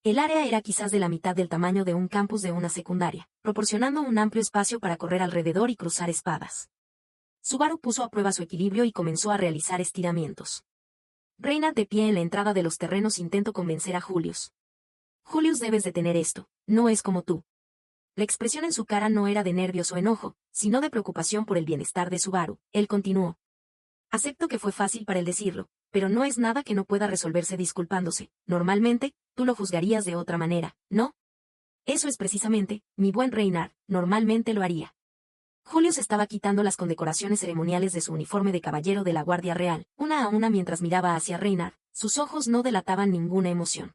El área era quizás de la mitad del tamaño de un campus de una secundaria, proporcionando un amplio espacio para correr alrededor y cruzar espadas. Subaru puso a prueba su equilibrio y comenzó a realizar estiramientos. Reynard, de pie en la entrada de los terrenos, intentó convencer a Julius. Julius, debes detener esto, no es como tú. La expresión en su cara no era de nervios o enojo, sino de preocupación por el bienestar de Subaru. Él continuó. Acepto que fue fácil para él decirlo, pero no es nada que no pueda resolverse disculpándose. Normalmente, tú lo juzgarías de otra manera, ¿no? Eso es precisamente, mi buen Reynard, normalmente lo haría. Julius estaba quitando las condecoraciones ceremoniales de su uniforme de caballero de la Guardia Real, una a una mientras miraba hacia Reynard. Sus ojos no delataban ninguna emoción.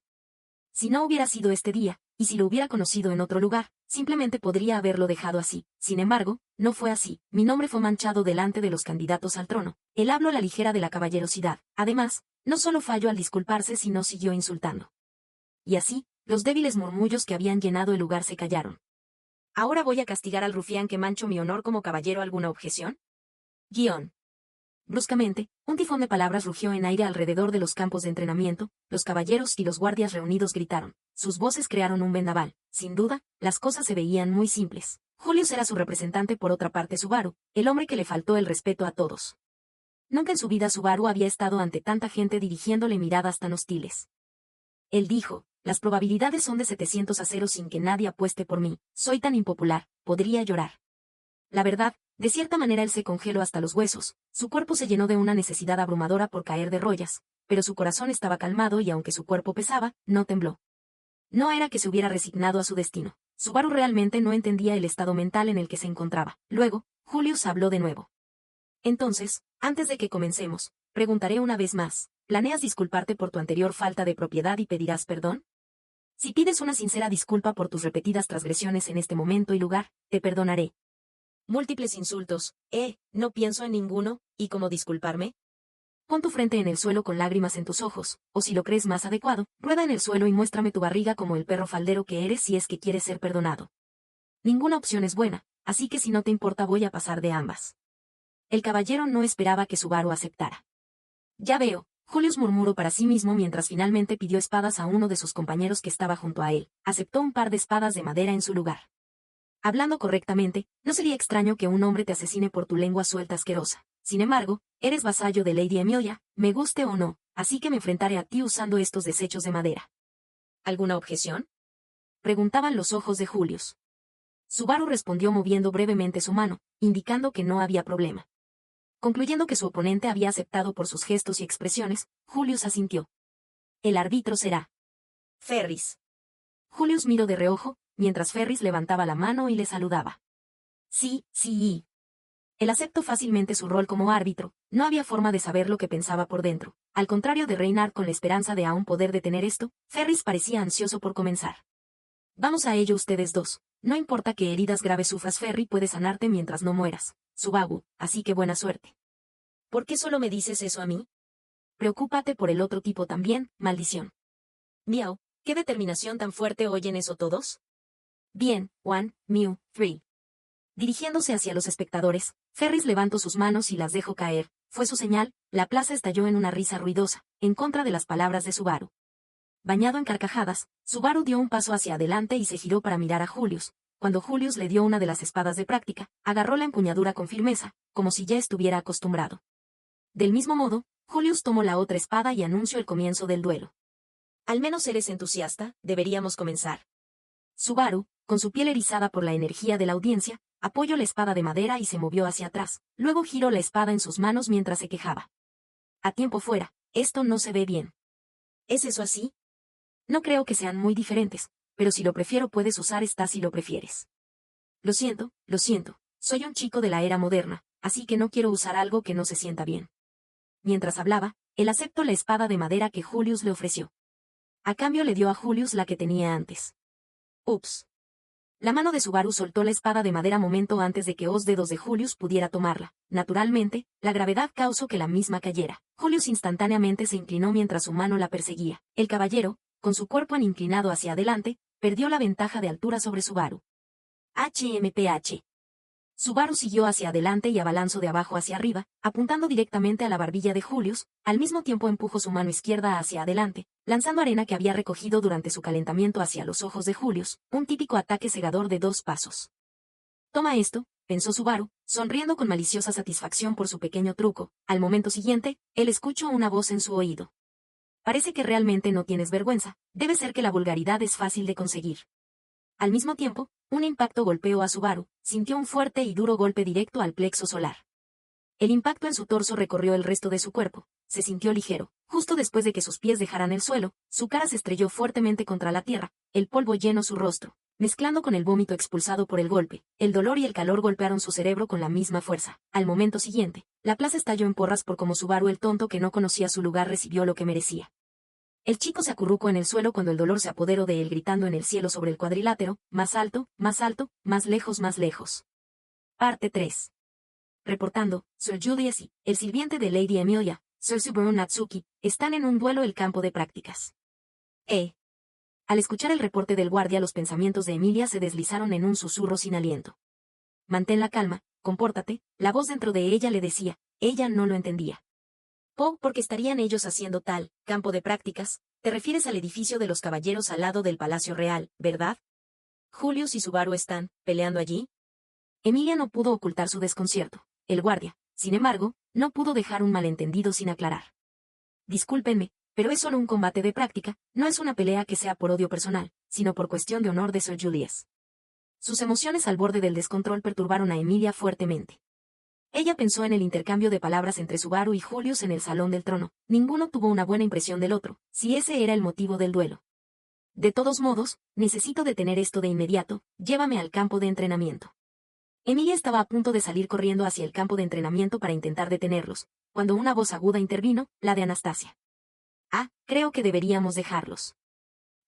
Si no hubiera sido este día, y si lo hubiera conocido en otro lugar, simplemente podría haberlo dejado así. Sin embargo, no fue así. Mi nombre fue manchado delante de los candidatos al trono. Él habló a la ligera de la caballerosidad. Además, no solo falló al disculparse, sino siguió insultando. Y así, los débiles murmullos que habían llenado el lugar se callaron. ¿Ahora voy a castigar al rufián que manchó mi honor como caballero? ¿Alguna objeción? Guión. Bruscamente, un tifón de palabras rugió en aire alrededor de los campos de entrenamiento. Los caballeros y los guardias reunidos gritaron. Sus voces crearon un vendaval. Sin duda, las cosas se veían muy simples. Julius era su representante. Por otra parte, Subaru, el hombre que le faltó el respeto a todos. Nunca en su vida Subaru había estado ante tanta gente dirigiéndole miradas tan hostiles. Él dijo, las probabilidades son de 700-0 sin que nadie apueste por mí. Soy tan impopular, podría llorar. La verdad, de cierta manera él se congeló hasta los huesos. Su cuerpo se llenó de una necesidad abrumadora por caer de rodillas, pero su corazón estaba calmado y aunque su cuerpo pesaba, no tembló. No era que se hubiera resignado a su destino. Subaru realmente no entendía el estado mental en el que se encontraba. Luego, Julius habló de nuevo. Entonces, antes de que comencemos, preguntaré una vez más, ¿planeas disculparte por tu anterior falta de propiedad y pedirás perdón? Si pides una sincera disculpa por tus repetidas transgresiones en este momento y lugar, te perdonaré. Múltiples insultos, no pienso en ninguno, ¿y cómo disculparme? Pon tu frente en el suelo con lágrimas en tus ojos, o si lo crees más adecuado, rueda en el suelo y muéstrame tu barriga como el perro faldero que eres si es que quieres ser perdonado. Ninguna opción es buena, así que si no te importa voy a pasar de ambas. El caballero no esperaba que Subaru aceptara. Ya veo, Julius murmuró para sí mismo mientras finalmente pidió espadas a uno de sus compañeros que estaba junto a él. Aceptó un par de espadas de madera en su lugar. Hablando correctamente, no sería extraño que un hombre te asesine por tu lengua suelta asquerosa. Sin embargo, eres vasallo de Lady Emilia, me guste o no, así que me enfrentaré a ti usando estos desechos de madera. ¿Alguna objeción? Preguntaban los ojos de Julius. Subaru respondió moviendo brevemente su mano, indicando que no había problema. Concluyendo que su oponente había aceptado por sus gestos y expresiones, Julius asintió. El árbitro será Ferris. Julius miró de reojo, mientras Ferris levantaba la mano y le saludaba. Sí. Él aceptó fácilmente su rol como árbitro, no había forma de saber lo que pensaba por dentro. Al contrario de Reynard con la esperanza de aún poder detener esto, Ferris parecía ansioso por comenzar. Vamos a ello ustedes dos. No importa qué heridas graves sufras, Ferry puede sanarte mientras no mueras. Subaru, así que buena suerte. ¿Por qué solo me dices eso a mí? Preocúpate por el otro tipo también, maldición. Miau, ¿qué determinación tan fuerte oyen eso todos? Bien, 1, 2, 3. Dirigiéndose hacia los espectadores, Ferris levantó sus manos y las dejó caer. Fue su señal, la plaza estalló en una risa ruidosa, en contra de las palabras de Subaru. Bañado en carcajadas, Subaru dio un paso hacia adelante y se giró para mirar a Julius. Cuando Julius le dio una de las espadas de práctica, agarró la empuñadura con firmeza, como si ya estuviera acostumbrado. Del mismo modo, Julius tomó la otra espada y anunció el comienzo del duelo. Al menos eres entusiasta, deberíamos comenzar. Subaru, con su piel erizada por la energía de la audiencia, apoyó la espada de madera y se movió hacia atrás. Luego giró la espada en sus manos mientras se quejaba. A tiempo fuera, esto no se ve bien. ¿Es eso así? No creo que sean muy diferentes, pero si lo prefiero puedes usar esta si lo prefieres. Lo siento, soy un chico de la era moderna, así que no quiero usar algo que no se sienta bien. Mientras hablaba, él aceptó la espada de madera que Julius le ofreció. A cambio le dio a Julius la que tenía antes. Ups. La mano de Subaru soltó la espada de madera momento antes de que los dedos de Julius pudiera tomarla. Naturalmente, la gravedad causó que la misma cayera. Julius instantáneamente se inclinó mientras su mano la perseguía. El caballero, con su cuerpo inclinado hacia adelante, perdió la ventaja de altura sobre Subaru. HMPH. Subaru siguió hacia adelante y abalanzó de abajo hacia arriba, apuntando directamente a la barbilla de Julius, al mismo tiempo empujó su mano izquierda hacia adelante, lanzando arena que había recogido durante su calentamiento hacia los ojos de Julius, un típico ataque cegador de 2 pasos. Toma esto, pensó Subaru, sonriendo con maliciosa satisfacción por su pequeño truco. Al momento siguiente, él escuchó una voz en su oído. Parece que realmente no tienes vergüenza, debe ser que la vulgaridad es fácil de conseguir. Al mismo tiempo, un impacto golpeó a Subaru, sintió un fuerte y duro golpe directo al plexo solar. El impacto en su torso recorrió el resto de su cuerpo, se sintió ligero. Justo después de que sus pies dejaran el suelo, su cara se estrelló fuertemente contra la tierra, el polvo llenó su rostro, mezclando con el vómito expulsado por el golpe. El dolor y el calor golpearon su cerebro con la misma fuerza. Al momento siguiente, la plaza estalló en porras por cómo Subaru, el tonto que no conocía su lugar, recibió lo que merecía. El chico se acurrucó en el suelo cuando el dolor se apoderó de él, gritando en el cielo sobre el cuadrilátero: más alto, más lejos, más lejos. Parte 3. Reportando, Sir Julius y el sirviente de Lady Emilia, Sir Subaru Natsuki, están en un duelo el campo de prácticas. Al escuchar el reporte del guardia, los pensamientos de Emilia se deslizaron en un susurro sin aliento. Mantén la calma, compórtate, la voz dentro de ella le decía. Ella no lo entendía. ¿Por qué estarían ellos haciendo tal campo de prácticas? Te refieres al edificio de los caballeros al lado del Palacio Real, ¿verdad? ¿Julius y Subaru están peleando allí? Emilia no pudo ocultar su desconcierto. El guardia, sin embargo, no pudo dejar un malentendido sin aclarar. Discúlpenme, pero es solo un combate de práctica, no es una pelea que sea por odio personal, sino por cuestión de honor de Sir Julius. Sus emociones al borde del descontrol perturbaron a Emilia fuertemente. Ella pensó en el intercambio de palabras entre Subaru y Julius en el Salón del Trono. Ninguno tuvo una buena impresión del otro, si ese era el motivo del duelo. De todos modos, necesito detener esto de inmediato, llévame al campo de entrenamiento. Emilia estaba a punto de salir corriendo hacia el campo de entrenamiento para intentar detenerlos, cuando una voz aguda intervino, la de Anastasia. Creo que deberíamos dejarlos.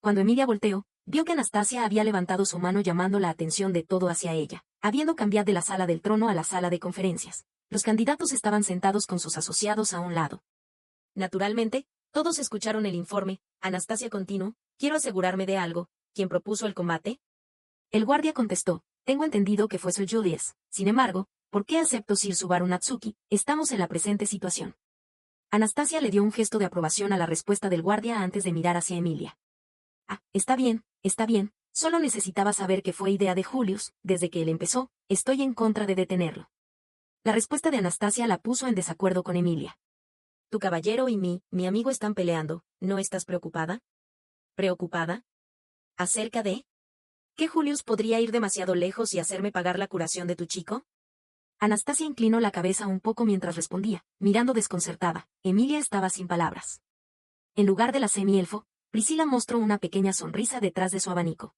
Cuando Emilia volteó, vio que Anastasia había levantado su mano llamando la atención de todo hacia ella, habiendo cambiado de la sala del trono a la sala de conferencias. Los candidatos estaban sentados con sus asociados a un lado. Naturalmente, todos escucharon el informe. Anastasia continuó: quiero asegurarme de algo. ¿Quién propuso el combate? El guardia contestó: tengo entendido que fue Sir Julius. Sin embargo, ¿por qué aceptó Sir Subaru Natsuki? Estamos en la presente situación. Anastasia le dio un gesto de aprobación a la respuesta del guardia antes de mirar hacia Emilia. Está bien, solo necesitaba saber que fue idea de Julius. Desde que él empezó, estoy en contra de detenerlo. La respuesta de Anastasia la puso en desacuerdo con Emilia. Tu caballero y mi amigo están peleando, ¿no estás preocupada? ¿Preocupada? ¿Acerca de? ¿Que Julius podría ir demasiado lejos y hacerme pagar la curación de tu chico? Anastasia inclinó la cabeza un poco mientras respondía, mirando desconcertada. Emilia estaba sin palabras. En lugar de la semi-elfo, Priscilla mostró una pequeña sonrisa detrás de su abanico.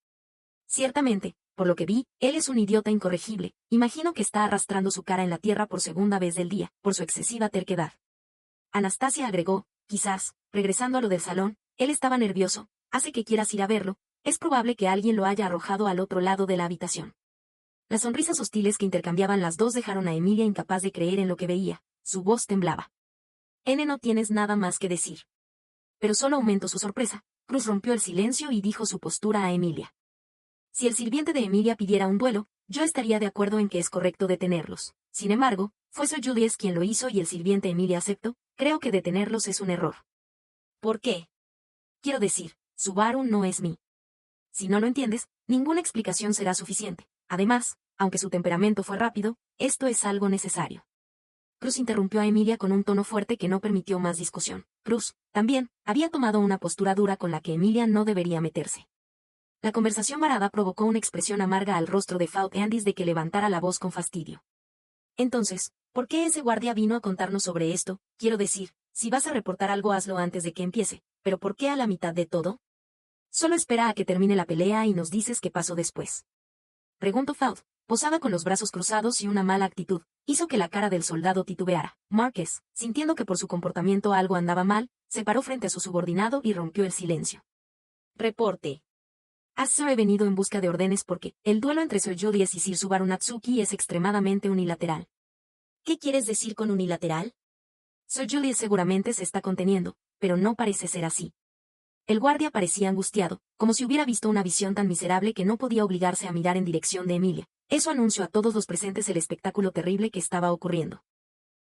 Ciertamente, por lo que vi, él es un idiota incorregible. Imagino que está arrastrando su cara en la tierra por segunda vez del día, por su excesiva terquedad. Anastasia agregó: quizás, regresando a lo del salón, él estaba nervioso, hace que quieras ir a verlo, es probable que alguien lo haya arrojado al otro lado de la habitación. Las sonrisas hostiles que intercambiaban las dos dejaron a Emilia incapaz de creer en lo que veía. Su voz temblaba. No tienes nada más que decir. Pero solo aumentó su sorpresa. Cruz rompió el silencio y dijo su postura a Emilia. Si el sirviente de Emilia pidiera un duelo, yo estaría de acuerdo en que es correcto detenerlos. Sin embargo, fue Sir Julius quien lo hizo y el sirviente Emilia aceptó. Creo que detenerlos es un error. ¿Por qué? Quiero decir, Subaru no es mí. Si no lo entiendes, ninguna explicación será suficiente. Además, aunque su temperamento fue rápido, esto es algo necesario. Cruz interrumpió a Emilia con un tono fuerte que no permitió más discusión. Cruz, también, había tomado una postura dura con la que Emilia no debería meterse. La conversación varada provocó una expresión amarga al rostro de Fault antes de que levantara la voz con fastidio. Entonces, ¿por qué ese guardia vino a contarnos sobre esto? Quiero decir, si vas a reportar algo hazlo antes de que empiece, pero ¿por qué a la mitad de todo? Solo espera a que termine la pelea y nos dices qué pasó después. Preguntó Fault, posada con los brazos cruzados y una mala actitud, hizo que la cara del soldado titubeara. Marqués, sintiendo que por su comportamiento algo andaba mal, se paró frente a su subordinado y rompió el silencio. Reporte. He venido en busca de órdenes porque el duelo entre Sir Julius y Sir Subaru Natsuki es extremadamente unilateral. ¿Qué quieres decir con unilateral? Sir Julius seguramente se está conteniendo, pero no parece ser así. El guardia parecía angustiado, como si hubiera visto una visión tan miserable que no podía obligarse a mirar en dirección de Emilia. Eso anunció a todos los presentes el espectáculo terrible que estaba ocurriendo.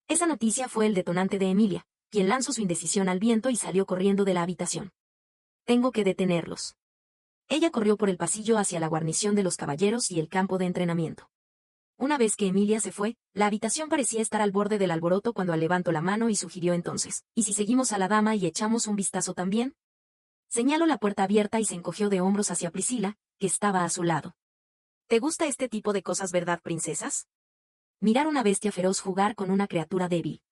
Esa noticia fue el detonante de Emilia, quien lanzó su indecisión al viento y salió corriendo de la habitación. Tengo que detenerlos. Ella corrió por el pasillo hacia la guarnición de los caballeros y el campo de entrenamiento. Una vez que Emilia se fue, la habitación parecía estar al borde del alboroto cuando Al levantó la mano y sugirió entonces, ¿y si seguimos a la dama y echamos un vistazo también? Señaló la puerta abierta y se encogió de hombros hacia Priscila, que estaba a su lado. ¿Te gusta este tipo de cosas, verdad, princesas? Mirar una bestia feroz jugar con una criatura débil.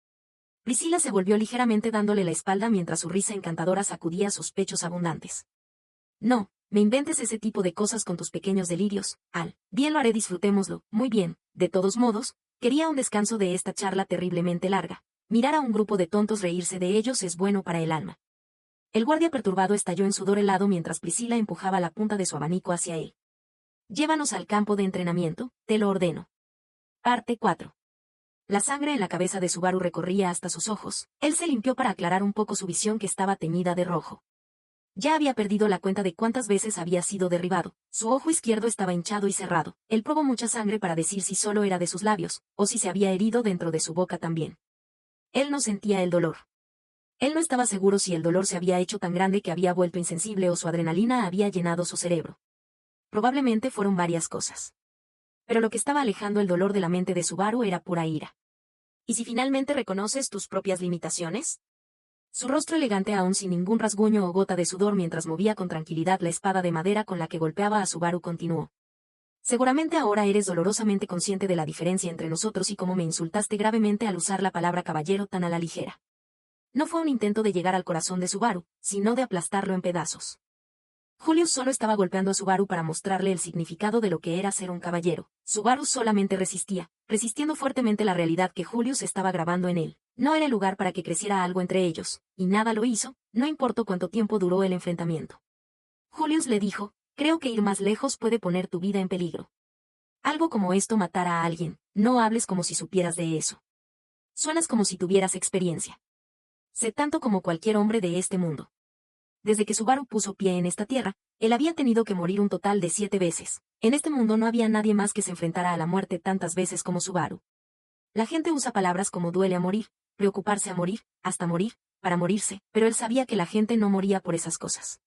Priscila se volvió ligeramente dándole la espalda mientras su risa encantadora sacudía sus pechos abundantes. No, me inventes ese tipo de cosas con tus pequeños delirios, Al. Bien lo haré, disfrutémoslo. Muy bien, de todos modos, quería un descanso de esta charla terriblemente larga. Mirar a un grupo de tontos reírse de ellos es bueno para el alma. El guardia perturbado estalló en sudor helado mientras Priscila empujaba la punta de su abanico hacia él. Llévanos al campo de entrenamiento, te lo ordeno. Parte 4. La sangre en la cabeza de Subaru recorría hasta sus ojos. Él se limpió para aclarar un poco su visión que estaba teñida de rojo. Ya había perdido la cuenta de cuántas veces había sido derribado. Su ojo izquierdo estaba hinchado y cerrado. Él probó mucha sangre para decir si solo era de sus labios, o si se había herido dentro de su boca también. Él no sentía el dolor. Él no estaba seguro si el dolor se había hecho tan grande que había vuelto insensible o su adrenalina había llenado su cerebro. Probablemente fueron varias cosas. Pero lo que estaba alejando el dolor de la mente de Subaru era pura ira. ¿Y si finalmente reconoces tus propias limitaciones? Su rostro elegante aún sin ningún rasguño o gota de sudor mientras movía con tranquilidad la espada de madera con la que golpeaba a Subaru continuó. Seguramente ahora eres dolorosamente consciente de la diferencia entre nosotros y cómo me insultaste gravemente al usar la palabra caballero tan a la ligera. No fue un intento de llegar al corazón de Subaru, sino de aplastarlo en pedazos. Julius solo estaba golpeando a Subaru para mostrarle el significado de lo que era ser un caballero. Subaru solamente resistía, resistiendo fuertemente la realidad que Julius estaba grabando en él. No era el lugar para que creciera algo entre ellos, y nada lo hizo, no importó cuánto tiempo duró el enfrentamiento. Julius le dijo, creo que ir más lejos puede poner tu vida en peligro. Algo como esto matar a alguien, no hables como si supieras de eso. Suenas como si tuvieras experiencia. Sé tanto como cualquier hombre de este mundo. Desde que Subaru puso pie en esta tierra, él había tenido que morir un total de 7 veces. En este mundo no había nadie más que se enfrentara a la muerte tantas veces como Subaru. La gente usa palabras como duele a morir, preocuparse a morir, hasta morir, para morirse, pero él sabía que la gente no moría por esas cosas.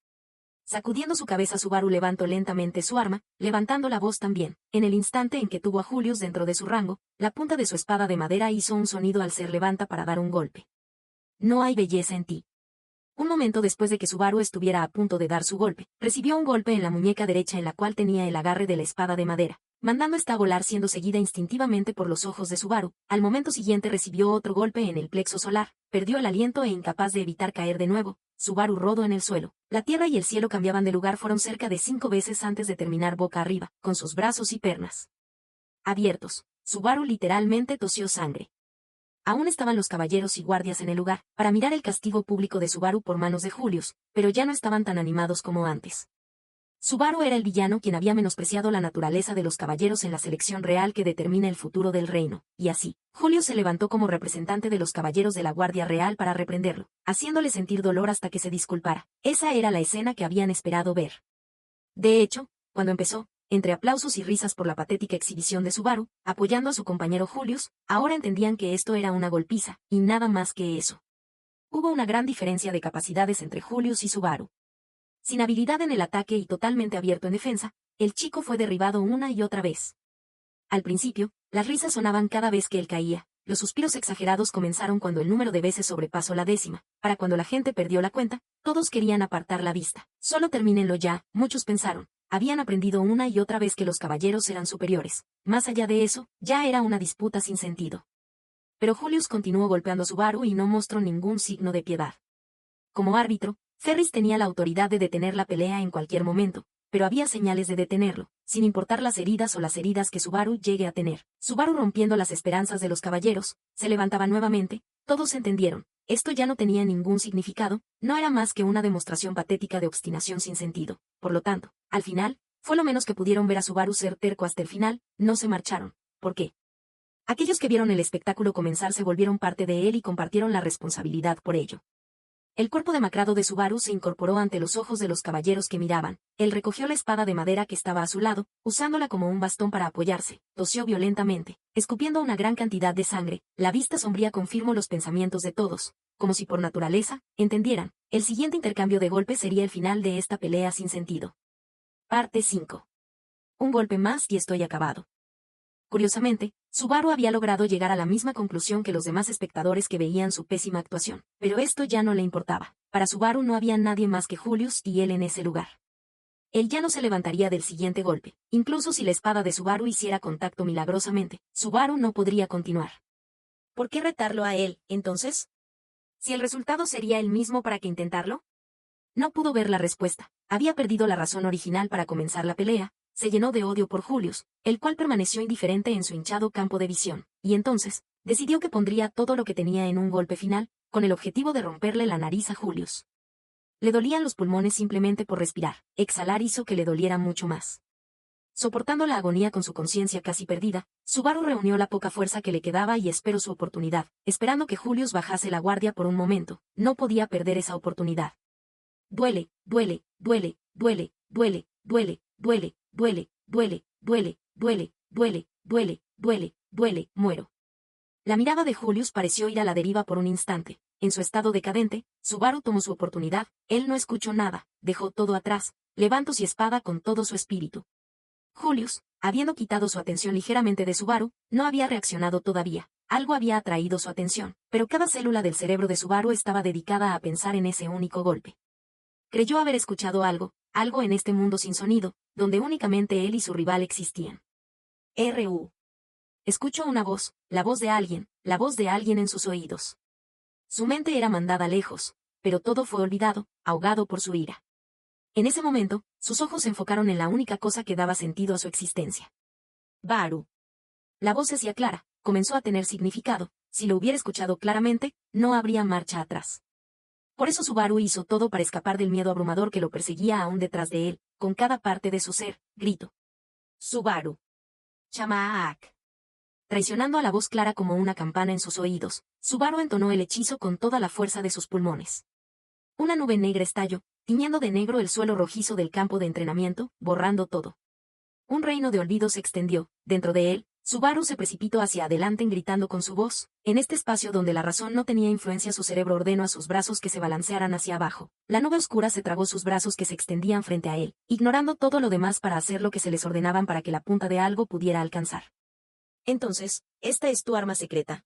Sacudiendo su cabeza, Subaru levantó lentamente su arma, levantando la voz también. En el instante en que tuvo a Julius dentro de su rango, la punta de su espada de madera hizo un sonido al ser levanta para dar un golpe. No hay belleza en ti. Un momento después de que Subaru estuviera a punto de dar su golpe, recibió un golpe en la muñeca derecha en la cual tenía el agarre de la espada de madera, mandando esta a volar siendo seguida instintivamente por los ojos de Subaru. Al momento siguiente recibió otro golpe en el plexo solar, perdió el aliento e incapaz de evitar caer de nuevo, Subaru rodó en el suelo. La tierra y el cielo cambiaban de lugar fueron cerca de 5 veces antes de terminar boca arriba, con sus brazos y piernas abiertos. Subaru literalmente tosió sangre. Aún estaban los caballeros y guardias en el lugar, para mirar el castigo público de Subaru por manos de Julius, pero ya no estaban tan animados como antes. Subaru era el villano quien había menospreciado la naturaleza de los caballeros en la selección real que determina el futuro del reino, y así, Julius se levantó como representante de los caballeros de la Guardia Real para reprenderlo, haciéndole sentir dolor hasta que se disculpara. Esa era la escena que habían esperado ver. De hecho, cuando empezó, entre aplausos y risas por la patética exhibición de Subaru, apoyando a su compañero Julius, ahora entendían que esto era una golpiza, y nada más que eso. Hubo una gran diferencia de capacidades entre Julius y Subaru. Sin habilidad en el ataque y totalmente abierto en defensa, el chico fue derribado una y otra vez. Al principio, las risas sonaban cada vez que él caía, los suspiros exagerados comenzaron cuando el número de veces sobrepasó la décima, para cuando la gente perdió la cuenta, todos querían apartar la vista. Solo termínenlo ya, muchos pensaron. Habían aprendido una y otra vez que los caballeros eran superiores. Más allá de eso, ya era una disputa sin sentido. Pero Julius continuó golpeando a Subaru y no mostró ningún signo de piedad. Como árbitro, Ferris tenía la autoridad de detener la pelea en cualquier momento, pero había señales de detenerlo, sin importar las heridas o las heridas que Subaru llegue a tener. Subaru rompiendo las esperanzas de los caballeros, se levantaba nuevamente, todos entendieron. Esto ya no tenía ningún significado, no era más que una demostración patética de obstinación sin sentido. Por lo tanto, al final, fue lo menos que pudieron ver a Subaru ser terco hasta el final, no se marcharon. ¿Por qué? Aquellos que vieron el espectáculo comenzar se volvieron parte de él y compartieron la responsabilidad por ello. El cuerpo demacrado de Subaru se incorporó ante los ojos de los caballeros que miraban. Él recogió la espada de madera que estaba a su lado, usándola como un bastón para apoyarse. Tosió violentamente, escupiendo una gran cantidad de sangre. La vista sombría confirmó los pensamientos de todos. Como si por naturaleza, entendieran, el siguiente intercambio de golpes sería el final de esta pelea sin sentido. Parte 5. Un golpe más y estoy acabado. Curiosamente, Subaru había logrado llegar a la misma conclusión que los demás espectadores que veían su pésima actuación, pero esto ya no le importaba. Para Subaru no había nadie más que Julius y él en ese lugar. Él ya no se levantaría del siguiente golpe, incluso si la espada de Subaru hiciera contacto milagrosamente, Subaru no podría continuar. ¿Por qué retarlo a él, entonces? ¿Si el resultado sería el mismo para que intentarlo? No pudo ver la respuesta. Había perdido la razón original para comenzar la pelea. Se llenó de odio por Julius, el cual permaneció indiferente en su hinchado campo de visión, y entonces, decidió que pondría todo lo que tenía en un golpe final, con el objetivo de romperle la nariz a Julius. Le dolían los pulmones simplemente por respirar. Exhalar hizo que le doliera mucho más. Soportando la agonía con su conciencia casi perdida, Subaru reunió la poca fuerza que le quedaba y esperó su oportunidad, esperando que Julius bajase la guardia por un momento. No podía perder esa oportunidad. Duele, duele, duele, duele, duele, duele, duele, duele, duele, duele, duele, duele, duele, duele, duele, muero. La mirada de Julius pareció ir a la deriva por un instante. En su estado decadente, Subaru tomó su oportunidad. Él no escuchó nada, dejó todo atrás, levantó su espada con todo su espíritu. Julius, habiendo quitado su atención ligeramente de Subaru, no había reaccionado todavía. Algo había atraído su atención, pero cada célula del cerebro de Subaru estaba dedicada a pensar en ese único golpe. Creyó haber escuchado algo en este mundo sin sonido, donde únicamente él y su rival existían. R.U. Escuchó una voz, la voz de alguien en sus oídos. Su mente era mandada lejos, pero todo fue olvidado, ahogado por su ira. En ese momento, sus ojos se enfocaron en la única cosa que daba sentido a su existencia. Baru. La voz se hacía clara, comenzó a tener significado. Si lo hubiera escuchado claramente, no habría marcha atrás. Por eso Subaru hizo todo para escapar del miedo abrumador que lo perseguía aún detrás de él, con cada parte de su ser, gritó. Subaru. Chamaak. Traicionando a la voz clara como una campana en sus oídos, Subaru entonó el hechizo con toda la fuerza de sus pulmones. Una nube negra estalló, tiñendo de negro el suelo rojizo del campo de entrenamiento, borrando todo. Un reino de olvido se extendió, dentro de él, Subaru se precipitó hacia adelante gritando con su voz. En este espacio donde la razón no tenía influencia, su cerebro ordenó a sus brazos que se balancearan hacia abajo. La nube oscura se tragó sus brazos que se extendían frente a él, ignorando todo lo demás para hacer lo que se les ordenaban para que la punta de algo pudiera alcanzar. Entonces, esta es tu arma secreta.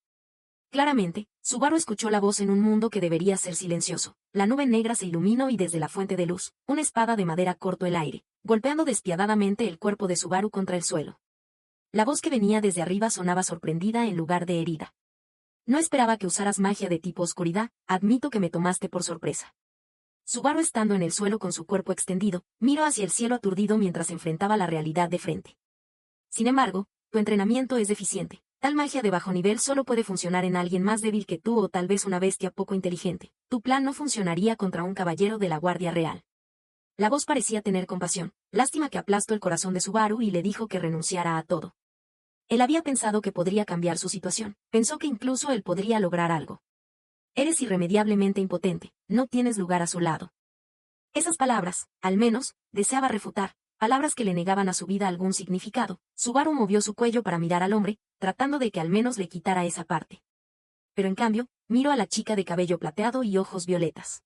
Claramente, Subaru escuchó la voz en un mundo que debería ser silencioso. La nube negra se iluminó y desde la fuente de luz, una espada de madera cortó el aire, golpeando despiadadamente el cuerpo de Subaru contra el suelo. La voz que venía desde arriba sonaba sorprendida en lugar de herida. No esperaba que usaras magia de tipo oscuridad, admito que me tomaste por sorpresa. Subaru, estando en el suelo con su cuerpo extendido, miró hacia el cielo aturdido mientras enfrentaba la realidad de frente. Sin embargo, tu entrenamiento es deficiente. Tal magia de bajo nivel solo puede funcionar en alguien más débil que tú o tal vez una bestia poco inteligente. Tu plan no funcionaría contra un caballero de la Guardia Real. La voz parecía tener compasión. Lástima que aplastó el corazón de Subaru y le dijo que renunciara a todo. Él había pensado que podría cambiar su situación. Pensó que incluso él podría lograr algo. Eres irremediablemente impotente. No tienes lugar a su lado. Esas palabras, al menos, deseaba refutar. Palabras que le negaban a su vida algún significado. Subaru movió su cuello para mirar al hombre, tratando de que al menos le quitara esa parte. Pero en cambio, miró a la chica de cabello plateado y ojos violetas.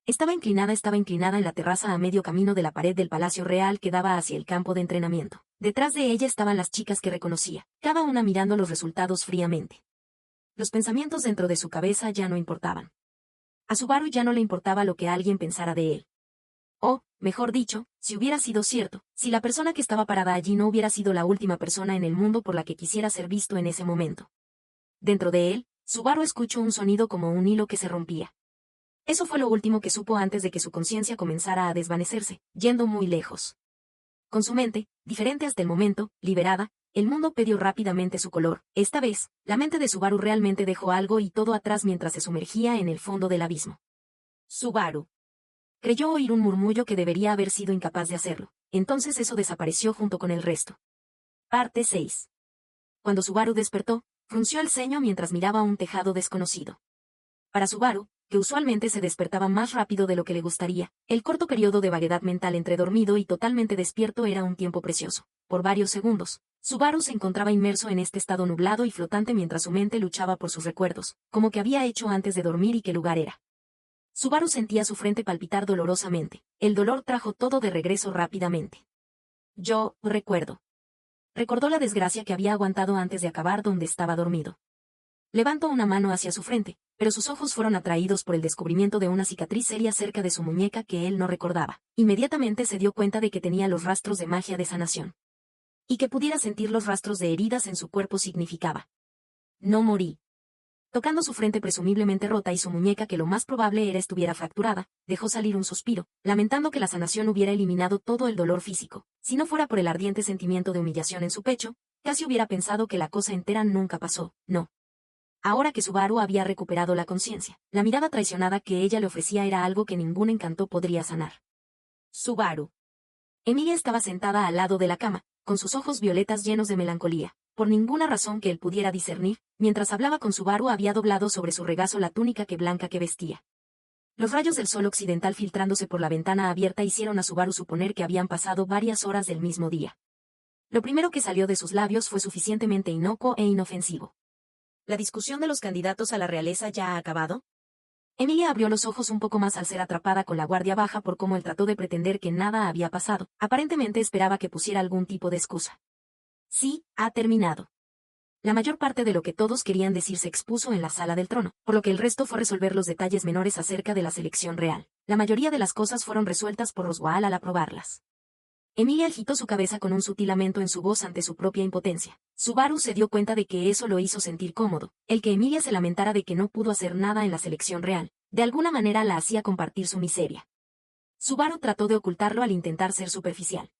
Estaba inclinada en la terraza a medio camino de la pared del Palacio Real que daba hacia el campo de entrenamiento. Detrás de ella estaban las chicas que reconocía, cada una mirando los resultados fríamente. Los pensamientos dentro de su cabeza ya no importaban. A Subaru ya no le importaba lo que alguien pensara de él. O, mejor dicho, si hubiera sido cierto, si la persona que estaba parada allí no hubiera sido la última persona en el mundo por la que quisiera ser visto en ese momento. Dentro de él, Subaru escuchó un sonido como un hilo que se rompía. Eso fue lo último que supo antes de que su conciencia comenzara a desvanecerse, yendo muy lejos. Con su mente, diferente hasta el momento, liberada, el mundo perdió rápidamente su color. Esta vez, la mente de Subaru realmente dejó algo y todo atrás mientras se sumergía en el fondo del abismo. Subaru. Creyó oír un murmullo que debería haber sido incapaz de hacerlo. Entonces eso desapareció junto con el resto. Parte 6. Cuando Subaru despertó, frunció el ceño mientras miraba un tejado desconocido. Para Subaru, que usualmente se despertaba más rápido de lo que le gustaría. El corto periodo de vaguedad mental entre dormido y totalmente despierto era un tiempo precioso. Por varios segundos, Subaru se encontraba inmerso en este estado nublado y flotante mientras su mente luchaba por sus recuerdos, como que había hecho antes de dormir y qué lugar era. Subaru sentía su frente palpitar dolorosamente. El dolor trajo todo de regreso rápidamente. Yo recuerdo. Recordó la desgracia que había aguantado antes de acabar donde estaba dormido. Levantó una mano hacia su frente, pero sus ojos fueron atraídos por el descubrimiento de una cicatriz seria cerca de su muñeca que él no recordaba. Inmediatamente se dio cuenta de que tenía los rastros de magia de sanación. Y que pudiera sentir los rastros de heridas en su cuerpo significaba: no morí. Tocando su frente presumiblemente rota y su muñeca que lo más probable era estuviera fracturada, dejó salir un suspiro, lamentando que la sanación hubiera eliminado todo el dolor físico. Si no fuera por el ardiente sentimiento de humillación en su pecho, casi hubiera pensado que la cosa entera nunca pasó. No. Ahora que Subaru había recuperado la conciencia, la mirada traicionada que ella le ofrecía era algo que ningún encanto podría sanar. Subaru. Emilia estaba sentada al lado de la cama, con sus ojos violetas llenos de melancolía. Por ninguna razón que él pudiera discernir, mientras hablaba con Subaru había doblado sobre su regazo la túnica blanca que vestía. Los rayos del sol occidental filtrándose por la ventana abierta hicieron a Subaru suponer que habían pasado varias horas del mismo día. Lo primero que salió de sus labios fue suficientemente inocuo e inofensivo. ¿La discusión de los candidatos a la realeza ya ha acabado? Emilia abrió los ojos un poco más al ser atrapada con la guardia baja por cómo él trató de pretender que nada había pasado. Aparentemente esperaba que pusiera algún tipo de excusa. Sí, ha terminado. La mayor parte de lo que todos querían decir se expuso en la sala del trono, por lo que el resto fue resolver los detalles menores acerca de la selección real. La mayoría de las cosas fueron resueltas por Roswaal al aprobarlas. Emilia agitó su cabeza con un sutil lamento en su voz ante su propia impotencia. Subaru se dio cuenta de que eso lo hizo sentir cómodo. El que Emilia se lamentara de que no pudo hacer nada en la selección real, de alguna manera la hacía compartir su miseria. Subaru trató de ocultarlo al intentar ser superficial.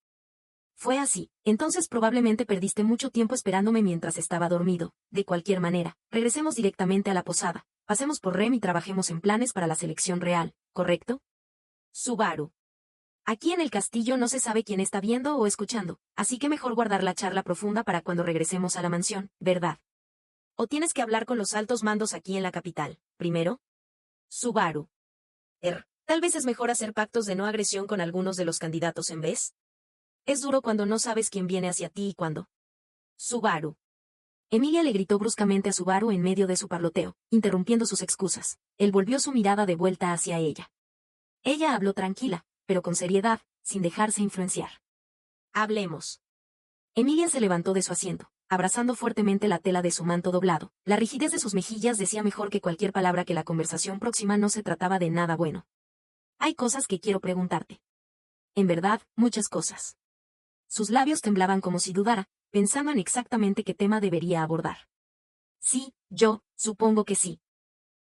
Fue así. Entonces probablemente perdiste mucho tiempo esperándome mientras estaba dormido. De cualquier manera, regresemos directamente a la posada. Pasemos por Rem y trabajemos en planes para la selección real, ¿correcto? Subaru. Aquí en el castillo no se sabe quién está viendo o escuchando, así que mejor guardar la charla profunda para cuando regresemos a la mansión, ¿verdad? ¿O tienes que hablar con los altos mandos aquí en la capital, primero? Subaru. Tal vez es mejor hacer pactos de no agresión con algunos de los candidatos en vez. Es duro cuando no sabes quién viene hacia ti y cuándo. Subaru. Emilia le gritó bruscamente a Subaru en medio de su parloteo, interrumpiendo sus excusas. Él volvió su mirada de vuelta hacia ella. Ella habló tranquila, pero con seriedad, sin dejarse influenciar. Hablemos. Emilia se levantó de su asiento, abrazando fuertemente la tela de su manto doblado. La rigidez de sus mejillas decía mejor que cualquier palabra que la conversación próxima no se trataba de nada bueno. Hay cosas que quiero preguntarte. En verdad, muchas cosas. Sus labios temblaban como si dudara, pensando en exactamente qué tema debería abordar. Sí, yo, supongo que sí.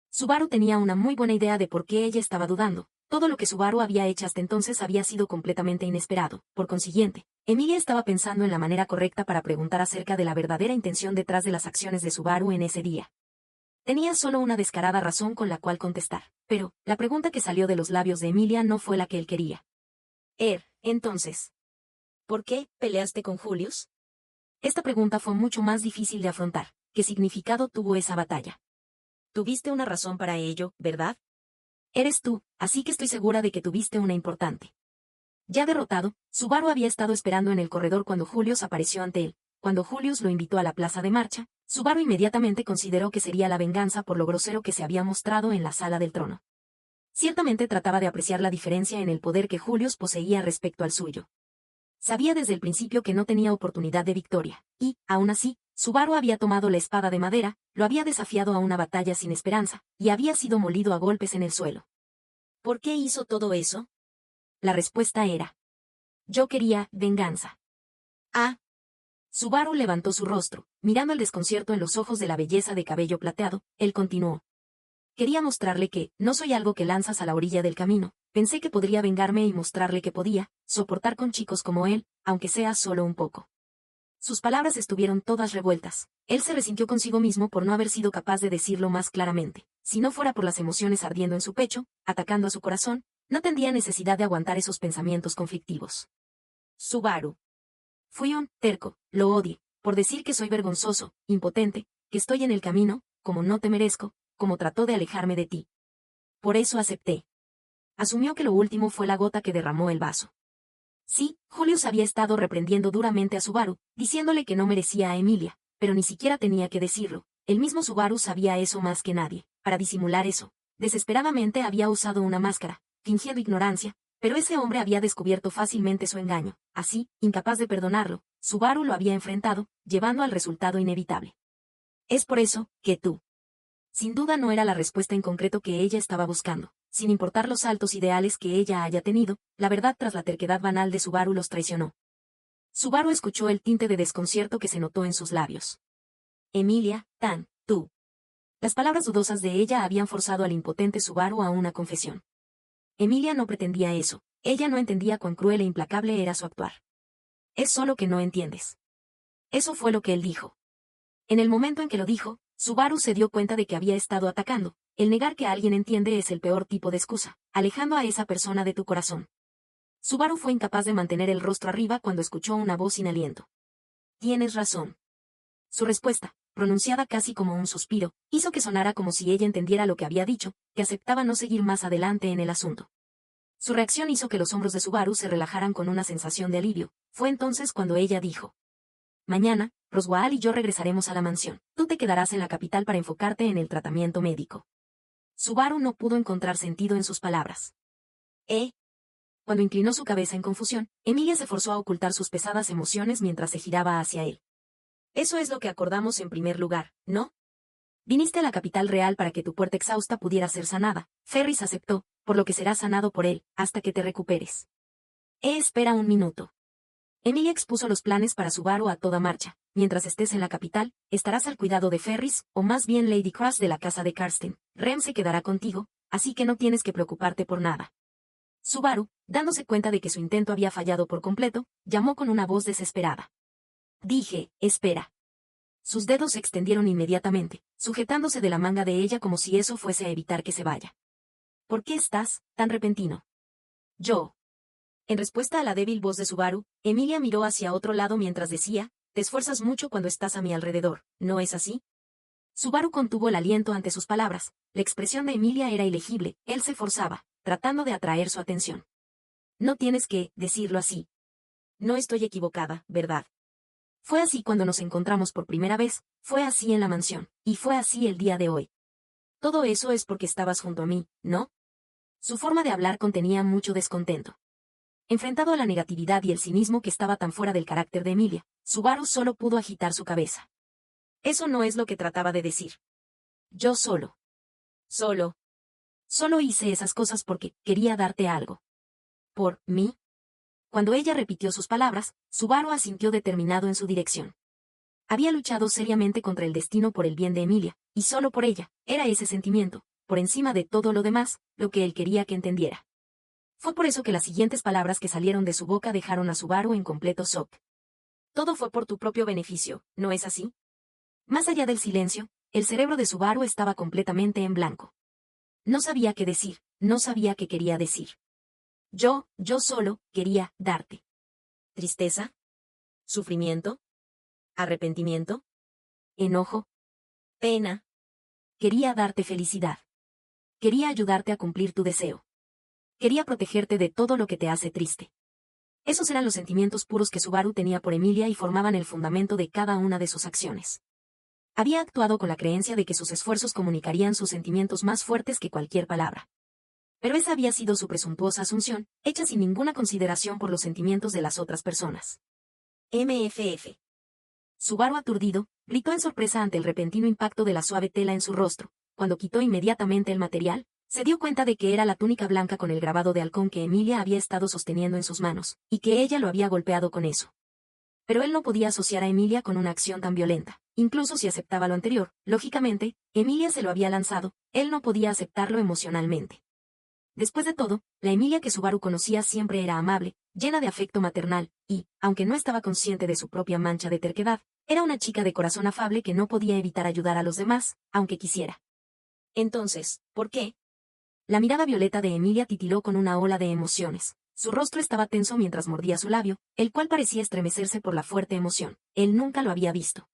Subaru tenía una muy buena idea de por qué ella estaba dudando. Todo lo que Subaru había hecho hasta entonces había sido completamente inesperado. Por consiguiente, Emilia estaba pensando en la manera correcta para preguntar acerca de la verdadera intención detrás de las acciones de Subaru en ese día. Tenía solo una descarada razón con la cual contestar, pero la pregunta que salió de los labios de Emilia no fue la que él quería. Entonces, ¿por qué peleaste con Julius? Esta pregunta fue mucho más difícil de afrontar. ¿Qué significado tuvo esa batalla? Tuviste una razón para ello, ¿verdad? Eres tú, así que estoy segura de que tuviste una importante. Ya derrotado, Subaru había estado esperando en el corredor cuando Julius apareció ante él. Cuando Julius lo invitó a la plaza de marcha, Subaru inmediatamente consideró que sería la venganza por lo grosero que se había mostrado en la sala del trono. Ciertamente trataba de apreciar la diferencia en el poder que Julius poseía respecto al suyo. Sabía desde el principio que no tenía oportunidad de victoria, y, aún así, Subaru había tomado la espada de madera, lo había desafiado a una batalla sin esperanza, y había sido molido a golpes en el suelo. ¿Por qué hizo todo eso? La respuesta era: yo quería venganza. Ah. Subaru levantó su rostro, mirando el desconcierto en los ojos de la belleza de cabello plateado. Él continuó. Quería mostrarle que, no soy algo que lanzas a la orilla del camino. Pensé que podría vengarme y mostrarle que podía soportar con chicos como él, aunque sea solo un poco. Sus palabras estuvieron todas revueltas. Él se resintió consigo mismo por no haber sido capaz de decirlo más claramente. Si no fuera por las emociones ardiendo en su pecho, atacando a su corazón, no tendría necesidad de aguantar esos pensamientos conflictivos. Subaru. Fui un terco, lo odié, por decir que soy vergonzoso, impotente, que estoy en el camino, como no te merezco, como trató de alejarme de ti. Por eso acepté. Asumió que lo último fue la gota que derramó el vaso. Sí, Julius había estado reprendiendo duramente a Subaru, diciéndole que no merecía a Emilia, pero ni siquiera tenía que decirlo. El mismo Subaru sabía eso más que nadie. Para disimular eso, desesperadamente había usado una máscara, fingiendo ignorancia, pero ese hombre había descubierto fácilmente su engaño. Así, incapaz de perdonarlo, Subaru lo había enfrentado, llevando al resultado inevitable. Es por eso que tú. Sin duda no era la respuesta en concreto que ella estaba buscando. Sin importar los altos ideales que ella haya tenido, la verdad tras la terquedad banal de Subaru los traicionó. Subaru escuchó el tinte de desconcierto que se notó en sus labios. Emilia, tú. Las palabras dudosas de ella habían forzado al impotente Subaru a una confesión. Emilia no pretendía eso. Ella no entendía cuán cruel e implacable era su actuar. Es solo que no entiendes. Eso fue lo que él dijo. En el momento en que lo dijo, Subaru se dio cuenta de que había estado atacando. El negar que alguien entiende es el peor tipo de excusa, alejando a esa persona de tu corazón. Subaru fue incapaz de mantener el rostro arriba cuando escuchó una voz sin aliento. Tienes razón. Su respuesta, pronunciada casi como un suspiro, hizo que sonara como si ella entendiera lo que había dicho, que aceptaba no seguir más adelante en el asunto. Su reacción hizo que los hombros de Subaru se relajaran con una sensación de alivio. Fue entonces cuando ella dijo: mañana, Roswaal y yo regresaremos a la mansión. Tú te quedarás en la capital para enfocarte en el tratamiento médico. Subaru no pudo encontrar sentido en sus palabras. Cuando inclinó su cabeza en confusión, Emilia se forzó a ocultar sus pesadas emociones mientras se giraba hacia él. Eso es lo que acordamos en primer lugar, ¿no? Viniste a la capital real para que tu puerta exhausta pudiera ser sanada. Ferris aceptó, por lo que serás sanado por él, hasta que te recuperes. Espera un minuto. Emilia expuso los planes para Subaru a toda marcha. Mientras estés en la capital, estarás al cuidado de Ferris, o más bien Lady Crush de la casa de Karsten. Rem se quedará contigo, así que no tienes que preocuparte por nada. Subaru, dándose cuenta de que su intento había fallado por completo, llamó con una voz desesperada. Dije, espera. Sus dedos se extendieron inmediatamente, sujetándose de la manga de ella como si eso fuese a evitar que se vaya. ¿Por qué estás tan repentino? Yo. En respuesta a la débil voz de Subaru, Emilia miró hacia otro lado mientras decía: te esfuerzas mucho cuando estás a mi alrededor, ¿no es así? Subaru contuvo el aliento ante sus palabras. La expresión de Emilia era ilegible. Él se forzaba, tratando de atraer su atención. No tienes que decirlo así. No estoy equivocada, ¿verdad? Fue así cuando nos encontramos por primera vez, fue así en la mansión, y fue así el día de hoy. Todo eso es porque estabas junto a mí, ¿no? Su forma de hablar contenía mucho descontento. Enfrentado a la negatividad y el cinismo que estaba tan fuera del carácter de Emilia, Subaru solo pudo agitar su cabeza. Eso no es lo que trataba de decir. Yo solo hice esas cosas porque quería darte algo. ¿Por mí? Cuando ella repitió sus palabras, Subaru asintió determinado en su dirección. Había luchado seriamente contra el destino por el bien de Emilia, y solo por ella, era ese sentimiento, por encima de todo lo demás, lo que él quería que entendiera. Fue por eso que las siguientes palabras que salieron de su boca dejaron a Subaru en completo shock. Todo fue por tu propio beneficio, ¿no es así? Más allá del silencio, el cerebro de Subaru estaba completamente en blanco. No sabía qué decir, no sabía qué quería decir. Yo solo quería darte. ¿Tristeza? ¿Sufrimiento? ¿Arrepentimiento? ¿Enojo? ¿Pena? Quería darte felicidad. Quería ayudarte a cumplir tu deseo. Quería protegerte de todo lo que te hace triste. Esos eran los sentimientos puros que Subaru tenía por Emilia y formaban el fundamento de cada una de sus acciones. Había actuado con la creencia de que sus esfuerzos comunicarían sus sentimientos más fuertes que cualquier palabra. Pero esa había sido su presuntuosa asunción, hecha sin ninguna consideración por los sentimientos de las otras personas. MFF. Subaru aturdido, gritó en sorpresa ante el repentino impacto de la suave tela en su rostro. Cuando quitó inmediatamente el material, se dio cuenta de que era la túnica blanca con el grabado de halcón que Emilia había estado sosteniendo en sus manos, y que ella lo había golpeado con eso. Pero él no podía asociar a Emilia con una acción tan violenta. Incluso si aceptaba lo anterior, lógicamente, Emilia se lo había lanzado, él no podía aceptarlo emocionalmente. Después de todo, la Emilia que Subaru conocía siempre era amable, llena de afecto maternal, y, aunque no estaba consciente de su propia mancha de terquedad, era una chica de corazón afable que no podía evitar ayudar a los demás, aunque quisiera. Entonces, ¿por qué? La mirada violeta de Emilia titiló con una ola de emociones. Su rostro estaba tenso mientras mordía su labio, el cual parecía estremecerse por la fuerte emoción. Él nunca lo había visto.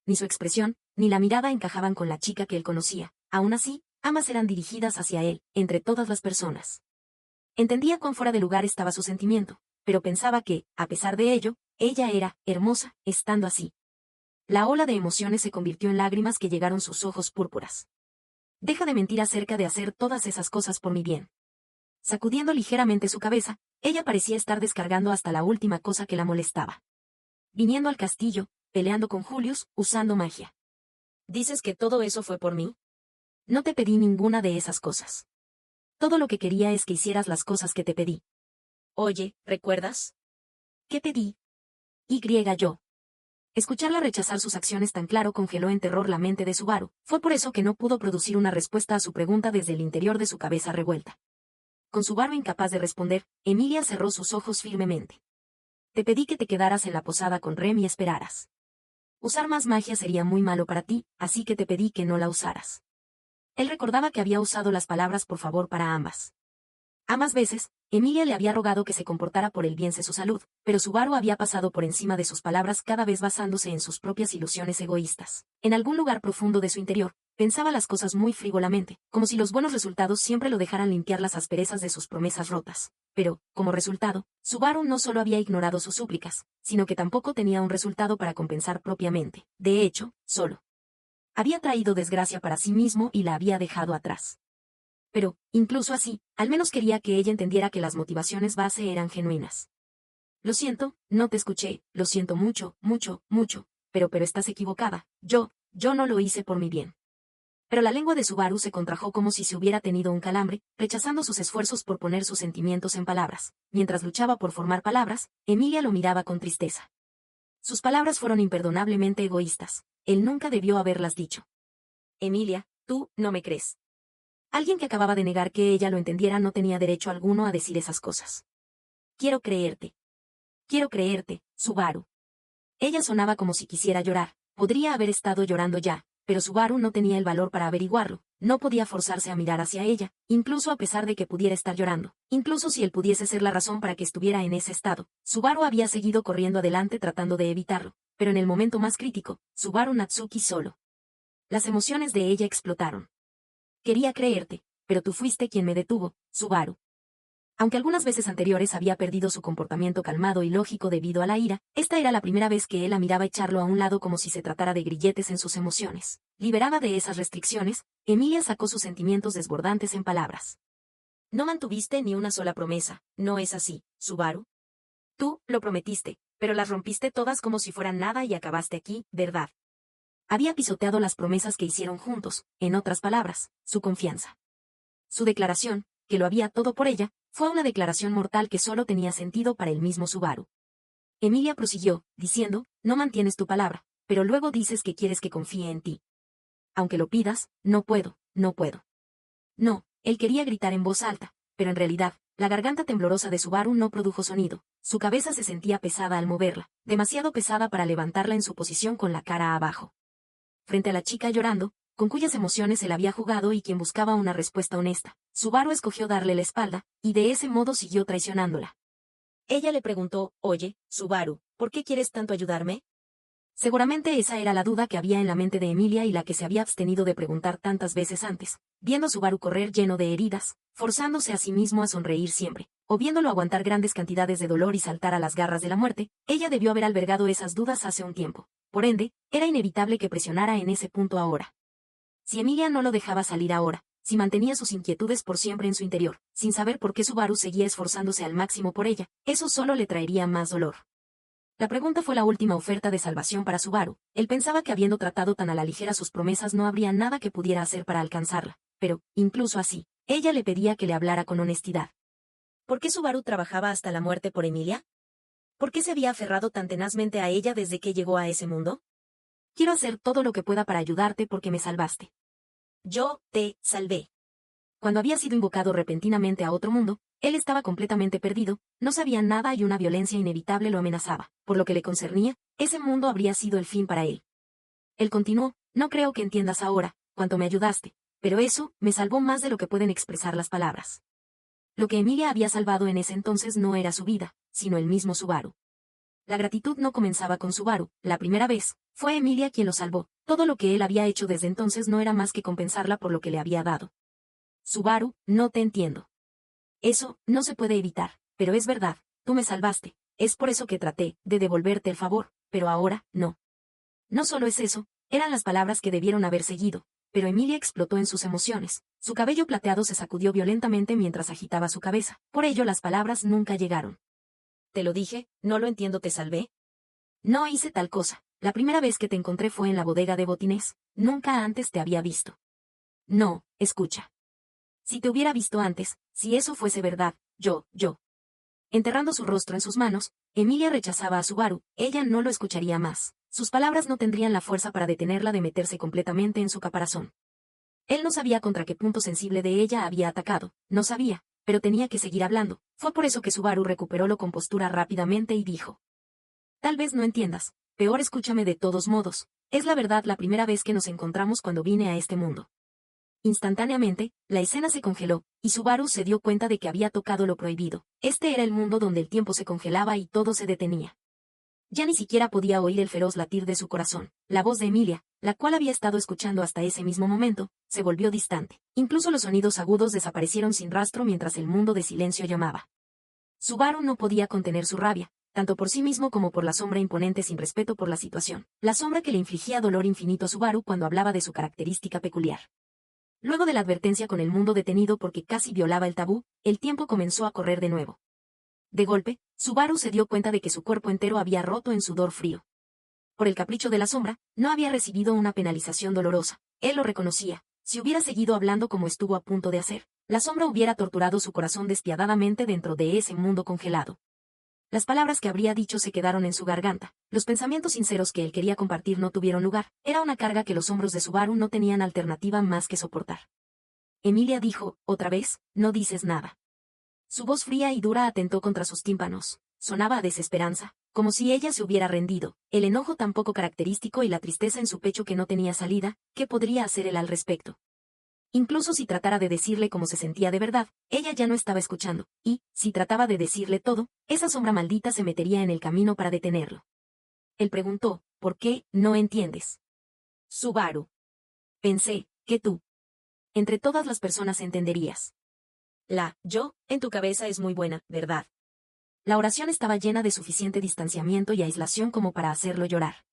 Ni su expresión, ni la mirada encajaban con la chica que él conocía. Aún así, ambas eran dirigidas hacia él, entre todas las personas. Entendía cuán fuera de lugar estaba su sentimiento, pero pensaba que, a pesar de ello, ella era hermosa, estando así. La ola de emociones se convirtió en lágrimas que llegaron a sus ojos púrpuras. Deja de mentir acerca de hacer todas esas cosas por mi bien. Sacudiendo ligeramente su cabeza, ella parecía estar descargando hasta la última cosa que la molestaba. Viniendo al castillo, peleando con Julius, usando magia. ¿Dices que todo eso fue por mí? No te pedí ninguna de esas cosas. Todo lo que quería es que hicieras las cosas que te pedí. Oye, ¿recuerdas? ¿Qué pedí? Yo. Escucharla rechazar sus acciones tan claro congeló en terror la mente de Subaru. Fue por eso que no pudo producir una respuesta a su pregunta desde el interior de su cabeza revuelta. Con Subaru incapaz de responder, Emilia cerró sus ojos firmemente. Te pedí que te quedaras en la posada con Rem y esperaras. Usar más magia sería muy malo para ti, así que te pedí que no la usaras. Él recordaba que había usado las palabras por favor para ambas. Ambas veces, Emilia le había rogado que se comportara por el bien de su salud, pero Subaru había pasado por encima de sus palabras cada vez basándose en sus propias ilusiones egoístas. En algún lugar profundo de su interior, pensaba las cosas muy frívolamente, como si los buenos resultados siempre lo dejaran limpiar las asperezas de sus promesas rotas. Pero, como resultado, Subaru no solo había ignorado sus súplicas, sino que tampoco tenía un resultado para compensar propiamente. De hecho, solo había traído desgracia para sí mismo y la había dejado atrás. Pero, incluso así, al menos quería que ella entendiera que las motivaciones base eran genuinas. Lo siento, no te escuché, lo siento mucho, mucho, mucho, pero estás equivocada, yo no lo hice por mi bien. Pero la lengua de Subaru se contrajo como si se hubiera tenido un calambre, rechazando sus esfuerzos por poner sus sentimientos en palabras. Mientras luchaba por formar palabras, Emilia lo miraba con tristeza. Sus palabras fueron imperdonablemente egoístas. Él nunca debió haberlas dicho. Emilia, tú no me crees. Alguien que acababa de negar que ella lo entendiera no tenía derecho alguno a decir esas cosas. Quiero creerte. Quiero creerte, Subaru. Ella sonaba como si quisiera llorar. Podría haber estado llorando ya, pero Subaru no tenía el valor para averiguarlo. No podía forzarse a mirar hacia ella, incluso a pesar de que pudiera estar llorando. Incluso si él pudiese ser la razón para que estuviera en ese estado. Subaru había seguido corriendo adelante tratando de evitarlo, pero en el momento más crítico, Subaru Natsuki solo. Las emociones de ella explotaron. Quería creerte, pero tú fuiste quien me detuvo, Subaru. Aunque algunas veces anteriores había perdido su comportamiento calmado y lógico debido a la ira, esta era la primera vez que él la miraba echarlo a un lado como si se tratara de grilletes en sus emociones. Liberada de esas restricciones, Emilia sacó sus sentimientos desbordantes en palabras. No mantuviste ni una sola promesa, ¿no es así, Subaru? Tú, lo prometiste, pero las rompiste todas como si fueran nada y acabaste aquí, ¿verdad? Había pisoteado las promesas que hicieron juntos, en otras palabras, su confianza. Su declaración, que lo había todo por ella, fue una declaración mortal que solo tenía sentido para el mismo Subaru. Emilia prosiguió, diciendo, no mantienes tu palabra, pero luego dices que quieres que confíe en ti. Aunque lo pidas, no puedo, no puedo. No, él quería gritar en voz alta, pero en realidad, la garganta temblorosa de Subaru no produjo sonido. Su cabeza se sentía pesada al moverla, demasiado pesada para levantarla en su posición con la cara abajo. Frente a la chica llorando, con cuyas emociones él había jugado y quien buscaba una respuesta honesta, Subaru escogió darle la espalda, y de ese modo siguió traicionándola. Ella le preguntó, oye, Subaru, ¿por qué quieres tanto ayudarme? Seguramente esa era la duda que había en la mente de Emilia y la que se había abstenido de preguntar tantas veces antes, viendo a Subaru correr lleno de heridas, forzándose a sí mismo a sonreír siempre, o viéndolo aguantar grandes cantidades de dolor y saltar a las garras de la muerte, ella debió haber albergado esas dudas hace un tiempo. Por ende, era inevitable que presionara en ese punto ahora. Si Emilia no lo dejaba salir ahora, si mantenía sus inquietudes por siempre en su interior, sin saber por qué Subaru seguía esforzándose al máximo por ella, eso solo le traería más dolor. La pregunta fue la última oferta de salvación para Subaru. Él pensaba que habiendo tratado tan a la ligera sus promesas no habría nada que pudiera hacer para alcanzarla, pero, incluso así, ella le pedía que le hablara con honestidad. ¿Por qué Subaru trabajaba hasta la muerte por Emilia? ¿Por qué se había aferrado tan tenazmente a ella desde que llegó a ese mundo? Quiero hacer todo lo que pueda para ayudarte porque me salvaste. Yo te salvé. Cuando había sido invocado repentinamente a otro mundo, él estaba completamente perdido, no sabía nada y una violencia inevitable lo amenazaba. Por lo que le concernía, ese mundo habría sido el fin para él. Él continuó, no creo que entiendas ahora, cuánto me ayudaste, pero eso, me salvó más de lo que pueden expresar las palabras. Lo que Emilia había salvado en ese entonces no era su vida, sino el mismo Subaru. La gratitud no comenzaba con Subaru, la primera vez, fue Emilia quien lo salvó. Todo lo que él había hecho desde entonces no era más que compensarla por lo que le había dado. Subaru, no te entiendo. Eso, no se puede evitar, pero es verdad, tú me salvaste, es por eso que traté de devolverte el favor, pero ahora, no. No solo es eso, eran las palabras que debieron haber seguido, pero Emilia explotó en sus emociones, su cabello plateado se sacudió violentamente mientras agitaba su cabeza, por ello las palabras nunca llegaron. Te lo dije, no lo entiendo, te salvé. No hice tal cosa, la primera vez que te encontré fue en la bodega de botines, nunca antes te había visto. No, escucha. Si te hubiera visto antes, si eso fuese verdad, yo. Enterrando su rostro en sus manos, Emilia rechazaba a Subaru, ella no lo escucharía más. Sus palabras no tendrían la fuerza para detenerla de meterse completamente en su caparazón. Él no sabía contra qué punto sensible de ella había atacado, no sabía, pero tenía que seguir hablando. Fue por eso que Subaru recuperó la compostura rápidamente y dijo: Tal vez no entiendas, peor escúchame de todos modos, es la verdad la primera vez que nos encontramos cuando vine a este mundo. Instantáneamente, la escena se congeló, y Subaru se dio cuenta de que había tocado lo prohibido. Este era el mundo donde el tiempo se congelaba y todo se detenía. Ya ni siquiera podía oír el feroz latir de su corazón. La voz de Emilia, la cual había estado escuchando hasta ese mismo momento, se volvió distante. Incluso los sonidos agudos desaparecieron sin rastro mientras el mundo de silencio llamaba. Subaru no podía contener su rabia, tanto por sí mismo como por la sombra imponente sin respeto por la situación. La sombra que le infligía dolor infinito a Subaru cuando hablaba de su característica peculiar. Luego de la advertencia con el mundo detenido porque casi violaba el tabú, el tiempo comenzó a correr de nuevo. De golpe, Subaru se dio cuenta de que su cuerpo entero había roto en sudor frío. Por el capricho de la sombra, no había recibido una penalización dolorosa. Él lo reconocía. Si hubiera seguido hablando como estuvo a punto de hacer, la sombra hubiera torturado su corazón despiadadamente dentro de ese mundo congelado. Las palabras que habría dicho se quedaron en su garganta. Los pensamientos sinceros que él quería compartir no tuvieron lugar. Era una carga que los hombros de Subaru no tenían alternativa más que soportar. Emilia dijo: otra vez, no dices nada. Su voz fría y dura atentó contra sus tímpanos. Sonaba a desesperanza, como si ella se hubiera rendido, el enojo tan poco característico y la tristeza en su pecho que no tenía salida. ¿Qué podría hacer él al respecto? Incluso si tratara de decirle cómo se sentía de verdad, ella ya no estaba escuchando, y, si trataba de decirle todo, esa sombra maldita se metería en el camino para detenerlo. Él preguntó: ¿por qué no entiendes? Subaru. Pensé que tú, entre todas las personas, entenderías. Yo, en tu cabeza es muy buena, ¿verdad? La oración estaba llena de suficiente distanciamiento y aislación como para hacerlo llorar.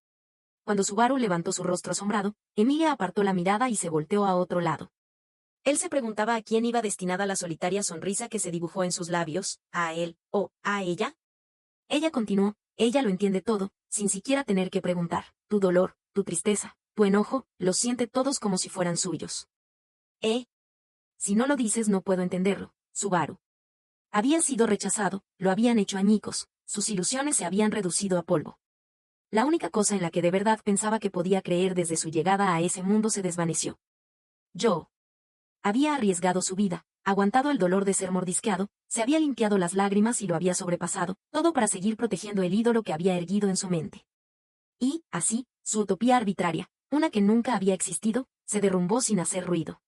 Cuando Subaru levantó su rostro asombrado, Emilia apartó la mirada y se volteó a otro lado. Él se preguntaba a quién iba destinada la solitaria sonrisa que se dibujó en sus labios, a él, o a ella. Ella continuó: ella lo entiende todo, sin siquiera tener que preguntar. Tu dolor, tu tristeza, tu enojo, los siente todos como si fueran suyos. Si no lo dices no puedo entenderlo, Subaru. Había sido rechazado, lo habían hecho añicos, sus ilusiones se habían reducido a polvo. La única cosa en la que de verdad pensaba que podía creer desde su llegada a ese mundo se desvaneció. Yo. Había arriesgado su vida, aguantado el dolor de ser mordisqueado, se había limpiado las lágrimas y lo había sobrepasado, todo para seguir protegiendo el ídolo que había erguido en su mente. Y, así, su utopía arbitraria, una que nunca había existido, se derrumbó sin hacer ruido.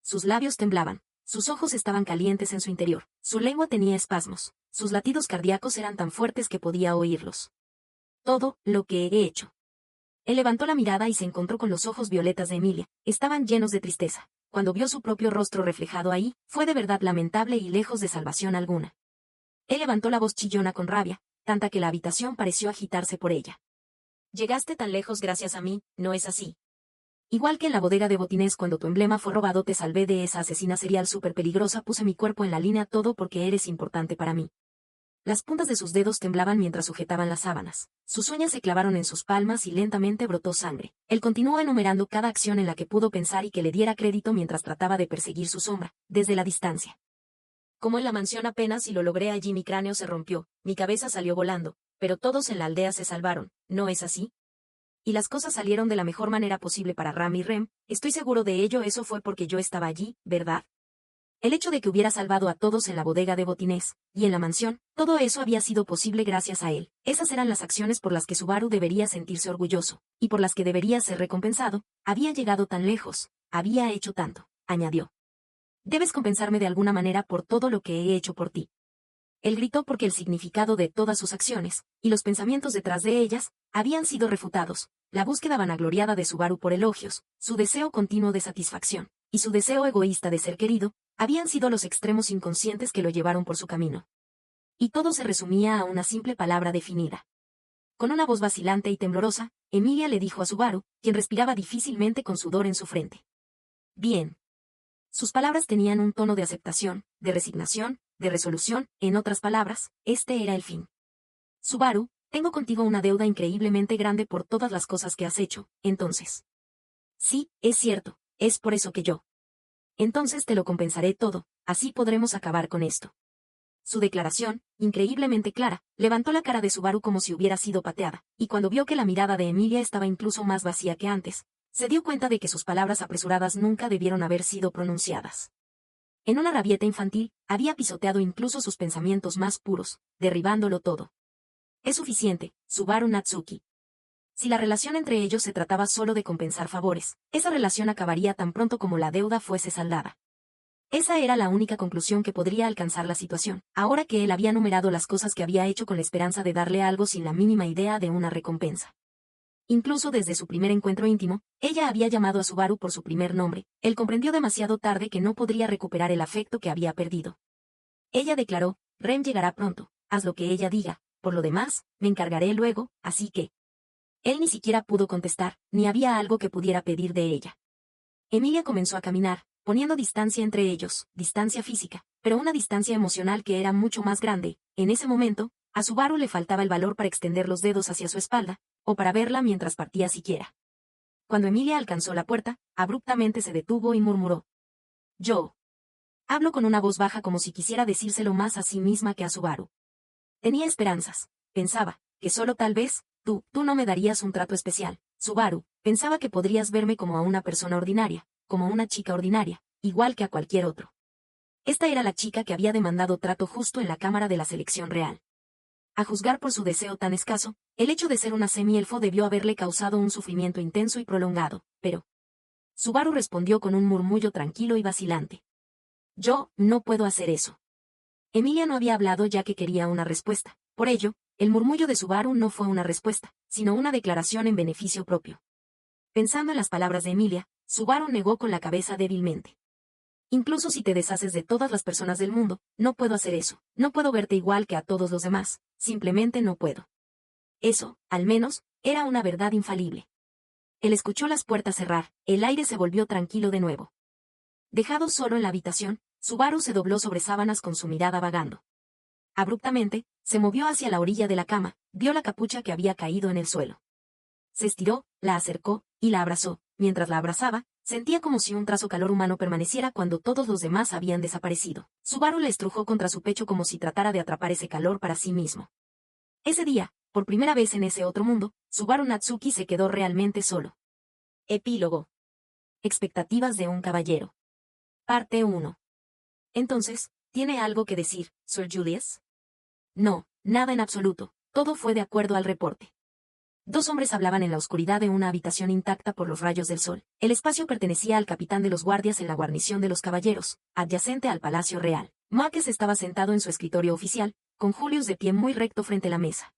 Sus labios temblaban, sus ojos estaban calientes en su interior, su lengua tenía espasmos, sus latidos cardíacos eran tan fuertes que podía oírlos. Todo lo que he hecho. Él levantó la mirada y se encontró con los ojos violetas de Emilia, estaban llenos de tristeza. Cuando vio su propio rostro reflejado ahí, fue de verdad lamentable y lejos de salvación alguna. Él levantó la voz chillona con rabia, tanta que la habitación pareció agitarse por ella. Llegaste tan lejos gracias a mí, ¿no es así? Igual que en la bodega de botines cuando tu emblema fue robado te salvé de esa asesina serial súper peligrosa, puse mi cuerpo en la línea, todo porque eres importante para mí. Las puntas de sus dedos temblaban mientras sujetaban las sábanas. Sus uñas se clavaron en sus palmas y lentamente brotó sangre. Él continuó enumerando cada acción en la que pudo pensar y que le diera crédito mientras trataba de perseguir su sombra, desde la distancia. Como en la mansión apenas si lo logré allí, mi cráneo se rompió, mi cabeza salió volando, pero todos en la aldea se salvaron, ¿no es así? Y las cosas salieron de la mejor manera posible para Ram y Rem, estoy seguro de ello, eso fue porque yo estaba allí, ¿verdad? El hecho de que hubiera salvado a todos en la bodega de botines, y en la mansión, todo eso había sido posible gracias a él. Esas eran las acciones por las que Subaru debería sentirse orgulloso, y por las que debería ser recompensado. Había llegado tan lejos, había hecho tanto, añadió. Debes compensarme de alguna manera por todo lo que he hecho por ti. Él gritó porque el significado de todas sus acciones, y los pensamientos detrás de ellas, habían sido refutados. La búsqueda vanagloriada de Subaru por elogios, su deseo continuo de satisfacción, y su deseo egoísta de ser querido, habían sido los extremos inconscientes que lo llevaron por su camino. Y todo se resumía a una simple palabra definida. Con una voz vacilante y temblorosa, Emilia le dijo a Subaru, quien respiraba difícilmente con sudor en su frente. Bien. Sus palabras tenían un tono de aceptación, de resignación, de resolución, en otras palabras, este era el fin. Subaru, tengo contigo una deuda increíblemente grande por todas las cosas que has hecho, entonces. Sí, es cierto, es por eso que yo. Entonces te lo compensaré todo, así podremos acabar con esto. Su declaración, increíblemente clara, levantó la cara de Subaru como si hubiera sido pateada, y cuando vio que la mirada de Emilia estaba incluso más vacía que antes, se dio cuenta de que sus palabras apresuradas nunca debieron haber sido pronunciadas. En una rabieta infantil, había pisoteado incluso sus pensamientos más puros, derribándolo todo. Es suficiente, Subaru Natsuki. Si la relación entre ellos se trataba solo de compensar favores, esa relación acabaría tan pronto como la deuda fuese saldada. Esa era la única conclusión que podría alcanzar la situación, ahora que él había numerado las cosas que había hecho con la esperanza de darle algo sin la mínima idea de una recompensa. Incluso desde su primer encuentro íntimo, ella había llamado a Subaru por su primer nombre. Él comprendió demasiado tarde que no podría recuperar el afecto que había perdido. Ella declaró, Rem llegará pronto, haz lo que ella diga, por lo demás, me encargaré luego, así que... Él ni siquiera pudo contestar, ni había algo que pudiera pedir de ella. Emilia comenzó a caminar, poniendo distancia entre ellos, distancia física, pero una distancia emocional que era mucho más grande. En ese momento, a Subaru le faltaba el valor para extender los dedos hacia su espalda, o para verla mientras partía siquiera. Cuando Emilia alcanzó la puerta, abruptamente se detuvo y murmuró. Yo. Habló con una voz baja como si quisiera decírselo más a sí misma que a Subaru. Tenía esperanzas, pensaba, que solo tal vez, tú no me darías un trato especial, Subaru, pensaba que podrías verme como a una persona ordinaria, como una chica ordinaria, igual que a cualquier otro. Esta era la chica que había demandado trato justo en la Cámara de la Selección Real. A juzgar por su deseo tan escaso, el hecho de ser una semi-elfo debió haberle causado un sufrimiento intenso y prolongado, pero... Subaru respondió con un murmullo tranquilo y vacilante. Yo, no puedo hacer eso. Emilia no había hablado ya que quería una respuesta. Por ello, el murmullo de Subaru no fue una respuesta, sino una declaración en beneficio propio. Pensando en las palabras de Emilia, Subaru negó con la cabeza débilmente. Incluso si te deshaces de todas las personas del mundo, no puedo hacer eso, no puedo verte igual que a todos los demás, simplemente no puedo. Eso, al menos, era una verdad infalible. Él escuchó las puertas cerrar, el aire se volvió tranquilo de nuevo. Dejado solo en la habitación, Subaru se dobló sobre sábanas con su mirada vagando. Abruptamente, se movió hacia la orilla de la cama, vio la capucha que había caído en el suelo. Se estiró, la acercó, y la abrazó. Mientras la abrazaba, sentía como si un trazo calor humano permaneciera cuando todos los demás habían desaparecido. Subaru le estrujó contra su pecho como si tratara de atrapar ese calor para sí mismo. Ese día, por primera vez en ese otro mundo, Subaru Natsuki se quedó realmente solo. Epílogo. Expectativas de un caballero. Parte 1. Entonces, ¿tiene algo que decir, Sir Julius? No, nada en absoluto, todo fue de acuerdo al reporte. Dos hombres hablaban en la oscuridad de una habitación intacta por los rayos del sol. El espacio pertenecía al capitán de los guardias en la guarnición de los caballeros, adyacente al Palacio Real. Marques estaba sentado en su escritorio oficial, con Julius de pie muy recto frente a la mesa.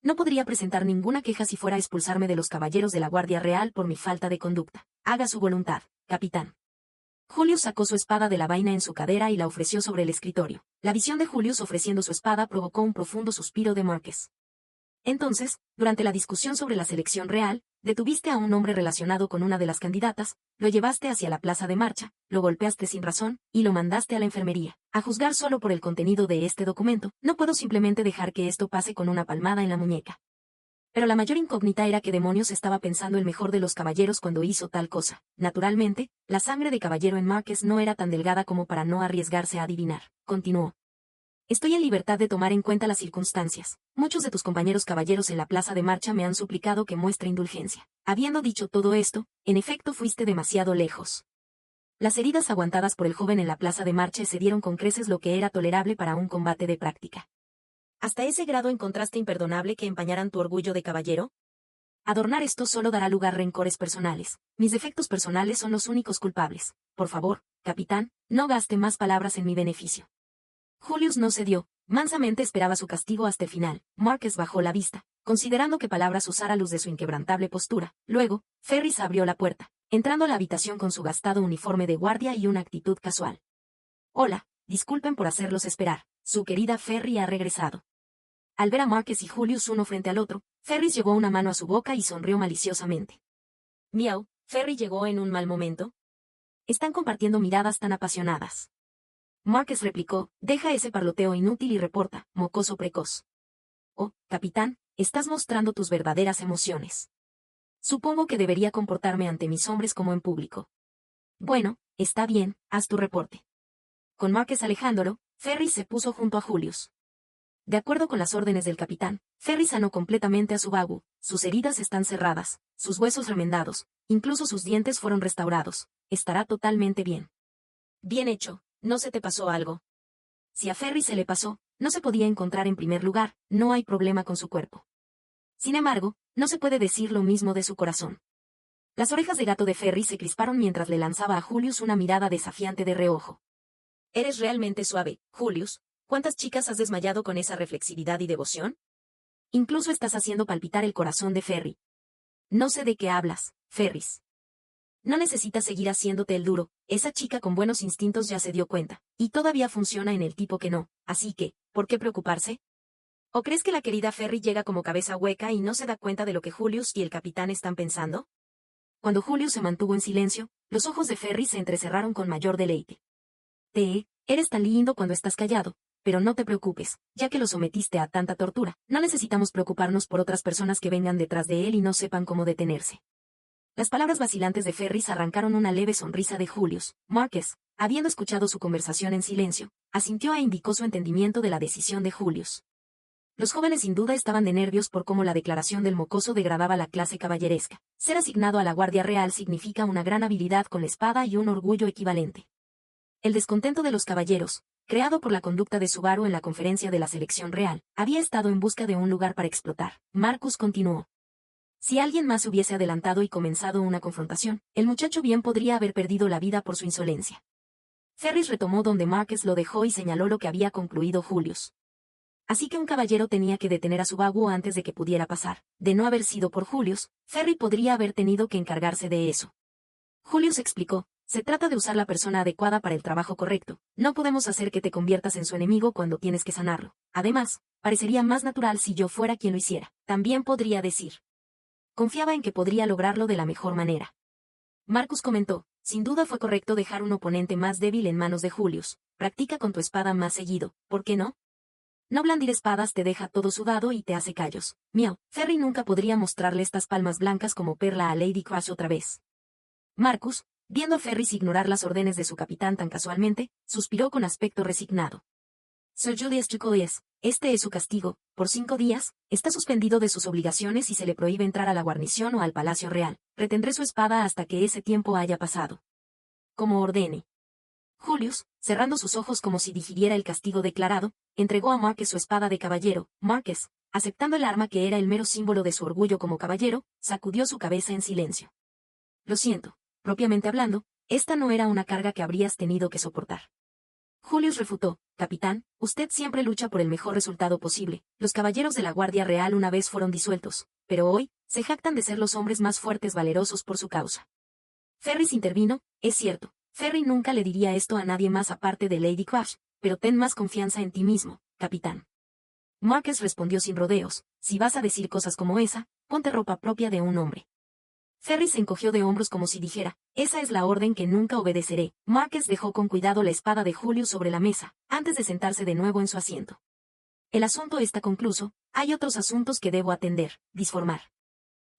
No podría presentar ninguna queja si fuera a expulsarme de los caballeros de la Guardia Real por mi falta de conducta. Haga su voluntad, capitán. Julius sacó su espada de la vaina en su cadera y la ofreció sobre el escritorio. La visión de Julius ofreciendo su espada provocó un profundo suspiro de Marques. Entonces, durante la discusión sobre la selección real, detuviste a un hombre relacionado con una de las candidatas, lo llevaste hacia la plaza de marcha, lo golpeaste sin razón, y lo mandaste a la enfermería. A juzgar solo por el contenido de este documento, no puedo simplemente dejar que esto pase con una palmada en la muñeca. Pero la mayor incógnita era qué demonios estaba pensando el mejor de los caballeros cuando hizo tal cosa. Naturalmente, la sangre de caballero en Marques no era tan delgada como para no arriesgarse a adivinar. Continuó. Estoy en libertad de tomar en cuenta las circunstancias. Muchos de tus compañeros caballeros en la plaza de marcha me han suplicado que muestre indulgencia. Habiendo dicho todo esto, en efecto fuiste demasiado lejos. Las heridas aguantadas por el joven en la plaza de marcha excedieron con creces lo que era tolerable para un combate de práctica. ¿Hasta ese grado encontraste imperdonable que empañaran tu orgullo de caballero? Adornar esto solo dará lugar a rencores personales. Mis defectos personales son los únicos culpables. Por favor, capitán, no gaste más palabras en mi beneficio. Julius no cedió, Mansamente esperaba su castigo hasta el final. Marcus bajó la vista, considerando qué palabras usar a luz de su inquebrantable postura. Luego, Ferris abrió la puerta, entrando a la habitación con su gastado uniforme de guardia y una actitud casual. Hola, disculpen por hacerlos esperar. Su querida Ferry ha regresado. Al ver a Marcus y Julius uno frente al otro, Ferris llevó una mano a su boca y sonrió maliciosamente. Miau, Ferry llegó en un mal momento. Están compartiendo miradas tan apasionadas. Marcus replicó, deja ese parloteo inútil y reporta, mocoso precoz. Oh, capitán, estás mostrando tus verdaderas emociones. Supongo que debería comportarme ante mis hombres como en público. Bueno, está bien, haz tu reporte. Con Marcus alejándolo, Ferris se puso junto a Julius. De acuerdo con las órdenes del capitán, Ferris sanó completamente a su babu, sus heridas están cerradas, sus huesos remendados, incluso sus dientes fueron restaurados, estará totalmente bien. Bien hecho, ¿no se te pasó algo? Si a Ferris se le pasó, no se podía encontrar en primer lugar, no hay problema con su cuerpo. Sin embargo, no se puede decir lo mismo de su corazón. Las orejas de gato de Ferris se crisparon mientras le lanzaba a Julius una mirada desafiante de reojo. Eres realmente suave, Julius. ¿Cuántas chicas has desmayado con esa reflexividad y devoción? Incluso estás haciendo palpitar el corazón de Ferry. No sé de qué hablas, Ferris. No necesitas seguir haciéndote el duro, esa chica con buenos instintos ya se dio cuenta, y todavía funciona en el tipo que no, así que, ¿por qué preocuparse? ¿O crees que la querida Ferry llega como cabeza hueca y no se da cuenta de lo que Julius y el capitán están pensando? Cuando Julius se mantuvo en silencio, los ojos de Ferry se entrecerraron con mayor deleite. Eres tan lindo cuando estás callado. Pero no te preocupes, ya que lo sometiste a tanta tortura, no necesitamos preocuparnos por otras personas que vengan detrás de él y no sepan cómo detenerse. Las palabras vacilantes de Ferris arrancaron una leve sonrisa de Julius. Marcus, habiendo escuchado su conversación en silencio, asintió e indicó su entendimiento de la decisión de Julius. Los jóvenes sin duda estaban de nervios por cómo la declaración del mocoso degradaba la clase caballeresca. Ser asignado a la Guardia Real significa una gran habilidad con la espada y un orgullo equivalente. El descontento de los caballeros, creado por la conducta de Subaru en la conferencia de la selección real, había estado en busca de un lugar para explotar. Marcus continuó. Si alguien más hubiese adelantado y comenzado una confrontación, el muchacho bien podría haber perdido la vida por su insolencia. Ferris retomó donde Marcus lo dejó y señaló lo que había concluido Julius. Así que un caballero tenía que detener a Subaru antes de que pudiera pasar. De no haber sido por Julius, Ferry podría haber tenido que encargarse de eso. Julius explicó. Se trata de usar la persona adecuada para el trabajo correcto. No podemos hacer que te conviertas en su enemigo cuando tienes que sanarlo. Además, parecería más natural si yo fuera quien lo hiciera. También podría decir. Confiaba en que podría lograrlo de la mejor manera. Marcus comentó, sin duda fue correcto dejar un oponente más débil en manos de Julius. Practica con tu espada más seguido, ¿por qué no? No blandir espadas te deja todo sudado y te hace callos. Miau, Ferry nunca podría mostrarle estas palmas blancas como perla a Lady Crush otra vez. Marcus, viendo a Ferris ignorar las órdenes de su capitán tan casualmente, suspiró con aspecto resignado. Sir Julius Chukoyes, este es su castigo, por 5 días, está suspendido de sus obligaciones y se le prohíbe entrar a la guarnición o al Palacio Real. Retendré su espada hasta que ese tiempo haya pasado. Como ordene. Julius, cerrando sus ojos como si digiriera el castigo declarado, entregó a Marcus su espada de caballero. Marcus, aceptando el arma que era el mero símbolo de su orgullo como caballero, sacudió su cabeza en silencio. Lo siento. Propiamente hablando, esta no era una carga que habrías tenido que soportar. Julius refutó, capitán, usted siempre lucha por el mejor resultado posible. Los caballeros de la Guardia Real una vez fueron disueltos, pero hoy, se jactan de ser los hombres más fuertes valerosos por su causa. Ferris intervino, es cierto, Ferry nunca le diría esto a nadie más aparte de Lady Crush, pero ten más confianza en ti mismo, capitán. Marcus respondió sin rodeos, si vas a decir cosas como esa, ponte ropa propia de un hombre. Ferris se encogió de hombros como si dijera, esa es la orden que nunca obedeceré. Marcus dejó con cuidado la espada de Julius sobre la mesa, antes de sentarse de nuevo en su asiento. El asunto está concluso, hay otros asuntos que debo atender, disformar.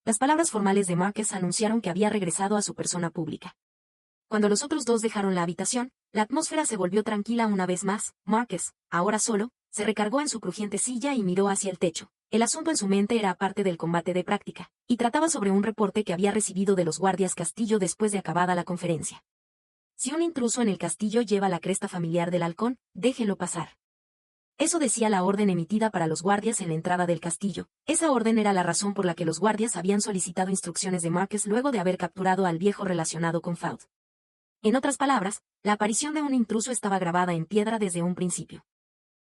Las palabras formales de Marcus anunciaron que había regresado a su persona pública. Cuando los otros dos dejaron la habitación, la atmósfera se volvió tranquila una vez más. Marcus, ahora solo, se recargó en su crujiente silla y miró hacia el techo. El asunto en su mente era aparte del combate de práctica, y trataba sobre un reporte que había recibido de los guardias castillo después de acabada la conferencia. Si un intruso en el castillo lleva la cresta familiar del halcón, déjelo pasar. Eso decía la orden emitida para los guardias en la entrada del castillo. Esa orden era la razón por la que los guardias habían solicitado instrucciones de Marcus luego de haber capturado al viejo relacionado con Faud. En otras palabras, la aparición de un intruso estaba grabada en piedra desde un principio.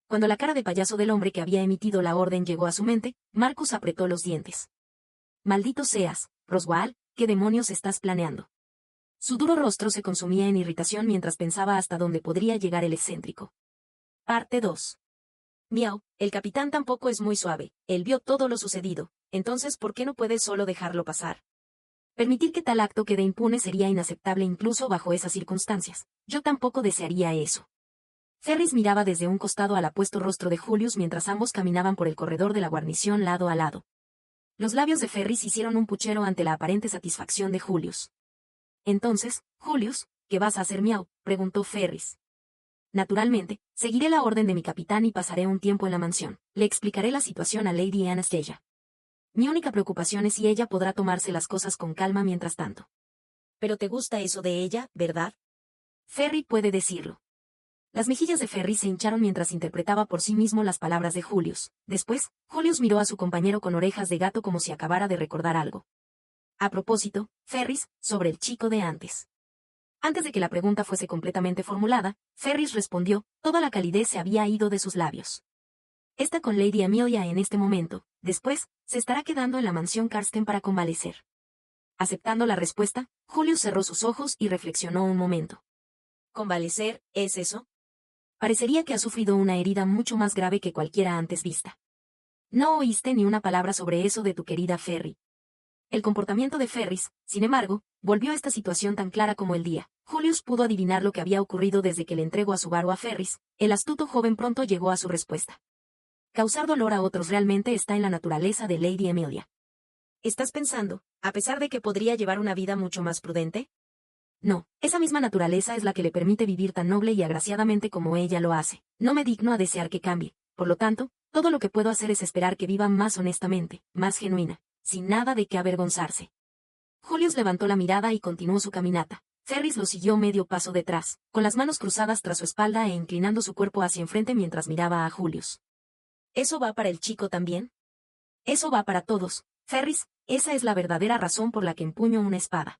Cuando la cara de payaso del hombre que había emitido la orden llegó a su mente, Marcus apretó los dientes. «Maldito seas, Roswaal, ¿qué demonios estás planeando?». Su duro rostro se consumía en irritación mientras pensaba hasta dónde podría llegar el excéntrico. Parte 2. Miau, el capitán tampoco es muy suave, él vio todo lo sucedido, entonces ¿por qué no puedes solo dejarlo pasar? Permitir que tal acto quede impune sería inaceptable incluso bajo esas circunstancias. Yo tampoco desearía eso. Ferris miraba desde un costado al apuesto rostro de Julius mientras ambos caminaban por el corredor de la guarnición lado a lado. Los labios de Ferris hicieron un puchero ante la aparente satisfacción de Julius. Entonces, Julius, ¿qué vas a hacer, miau?, preguntó Ferris. Naturalmente, seguiré la orden de mi capitán y pasaré un tiempo en la mansión. Le explicaré la situación a Lady Anastasia. Mi única preocupación es si ella podrá tomarse las cosas con calma mientras tanto. Pero te gusta eso de ella, ¿verdad? Ferry puede decirlo. Las mejillas de Ferry se hincharon mientras interpretaba por sí mismo las palabras de Julius. Después, Julius miró a su compañero con orejas de gato como si acabara de recordar algo. A propósito, Ferris, sobre el chico de antes. Antes de que la pregunta fuese completamente formulada, Ferris respondió, toda la calidez se había ido de sus labios. Está con Lady Amelia en este momento, después, se estará quedando en la mansión Karsten para convalecer. Aceptando la respuesta, Julius cerró sus ojos y reflexionó un momento. ¿Convalecer, es eso? Parecería que ha sufrido una herida mucho más grave que cualquiera antes vista. No oíste ni una palabra sobre eso de tu querida Ferry. El comportamiento de Ferris, sin embargo, volvió esta situación tan clara como el día. Julius pudo adivinar lo que había ocurrido desde que le entregó a Subaru a Ferris. El astuto joven pronto llegó a su respuesta. Causar dolor a otros realmente está en la naturaleza de Lady Amelia. ¿Estás pensando, a pesar de que podría llevar una vida mucho más prudente? No, esa misma naturaleza es la que le permite vivir tan noble y agraciadamente como ella lo hace. No me digno a desear que cambie. Por lo tanto, todo lo que puedo hacer es esperar que viva más honestamente, más genuina, sin nada de qué avergonzarse. Julius levantó la mirada y continuó su caminata. Ferris lo siguió medio paso detrás, con las manos cruzadas tras su espalda e inclinando su cuerpo hacia enfrente mientras miraba a Julius. ¿Eso va para el chico también? Eso va para todos, Ferris, esa es la verdadera razón por la que empuño una espada.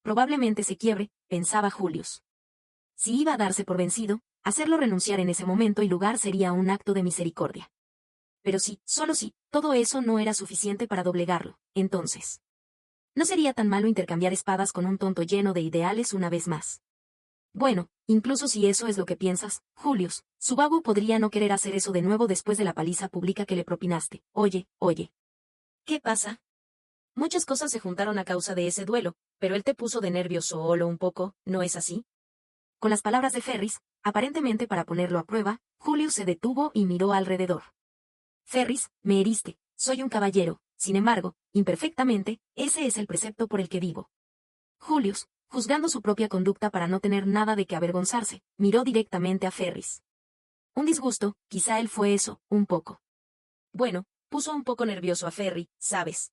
Probablemente se quiebre, pensaba Julius. Si iba a darse por vencido, hacerlo renunciar en ese momento y lugar sería un acto de misericordia. Pero sí, solo sí, todo eso no era suficiente para doblegarlo, entonces. No sería tan malo intercambiar espadas con un tonto lleno de ideales una vez más. Bueno, incluso si eso es lo que piensas, Julius, Subaru podría no querer hacer eso de nuevo después de la paliza pública que le propinaste. Oye. ¿Qué pasa? Muchas cosas se juntaron a causa de ese duelo, pero él te puso de nervios solo un poco, ¿no es así? Con las palabras de Ferris, aparentemente para ponerlo a prueba, Julius se detuvo y miró alrededor. Ferris, me heriste, soy un caballero, sin embargo, imperfectamente, ese es el precepto por el que vivo. Julius, juzgando su propia conducta para no tener nada de qué avergonzarse, miró directamente a Ferris. Un disgusto, quizá él fue eso, un poco. Bueno, puso un poco nervioso a Ferry, ¿sabes?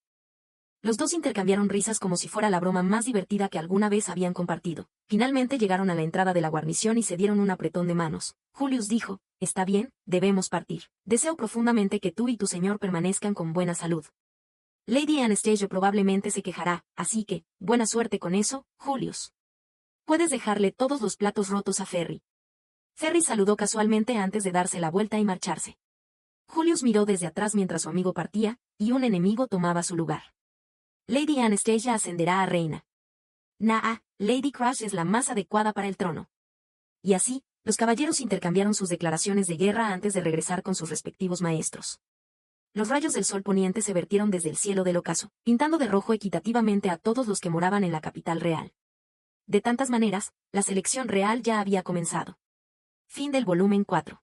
Los dos intercambiaron risas como si fuera la broma más divertida que alguna vez habían compartido. Finalmente llegaron a la entrada de la guarnición y se dieron un apretón de manos. Julius dijo, está bien, debemos partir. Deseo profundamente que tú y tu señor permanezcan con buena salud. Lady Anastasia probablemente se quejará, así que, buena suerte con eso, Julius. Puedes dejarle todos los platos rotos a Ferry. Ferry saludó casualmente antes de darse la vuelta y marcharse. Julius miró desde atrás mientras su amigo partía, y un enemigo tomaba su lugar. Lady Anastasia ascenderá a reina. Lady Crush es la más adecuada para el trono. Y así, los caballeros intercambiaron sus declaraciones de guerra antes de regresar con sus respectivos maestros. Los rayos del sol poniente se vertieron desde el cielo del ocaso, pintando de rojo equitativamente a todos los que moraban en la capital real. De tantas maneras, la selección real ya había comenzado. Fin del volumen 4.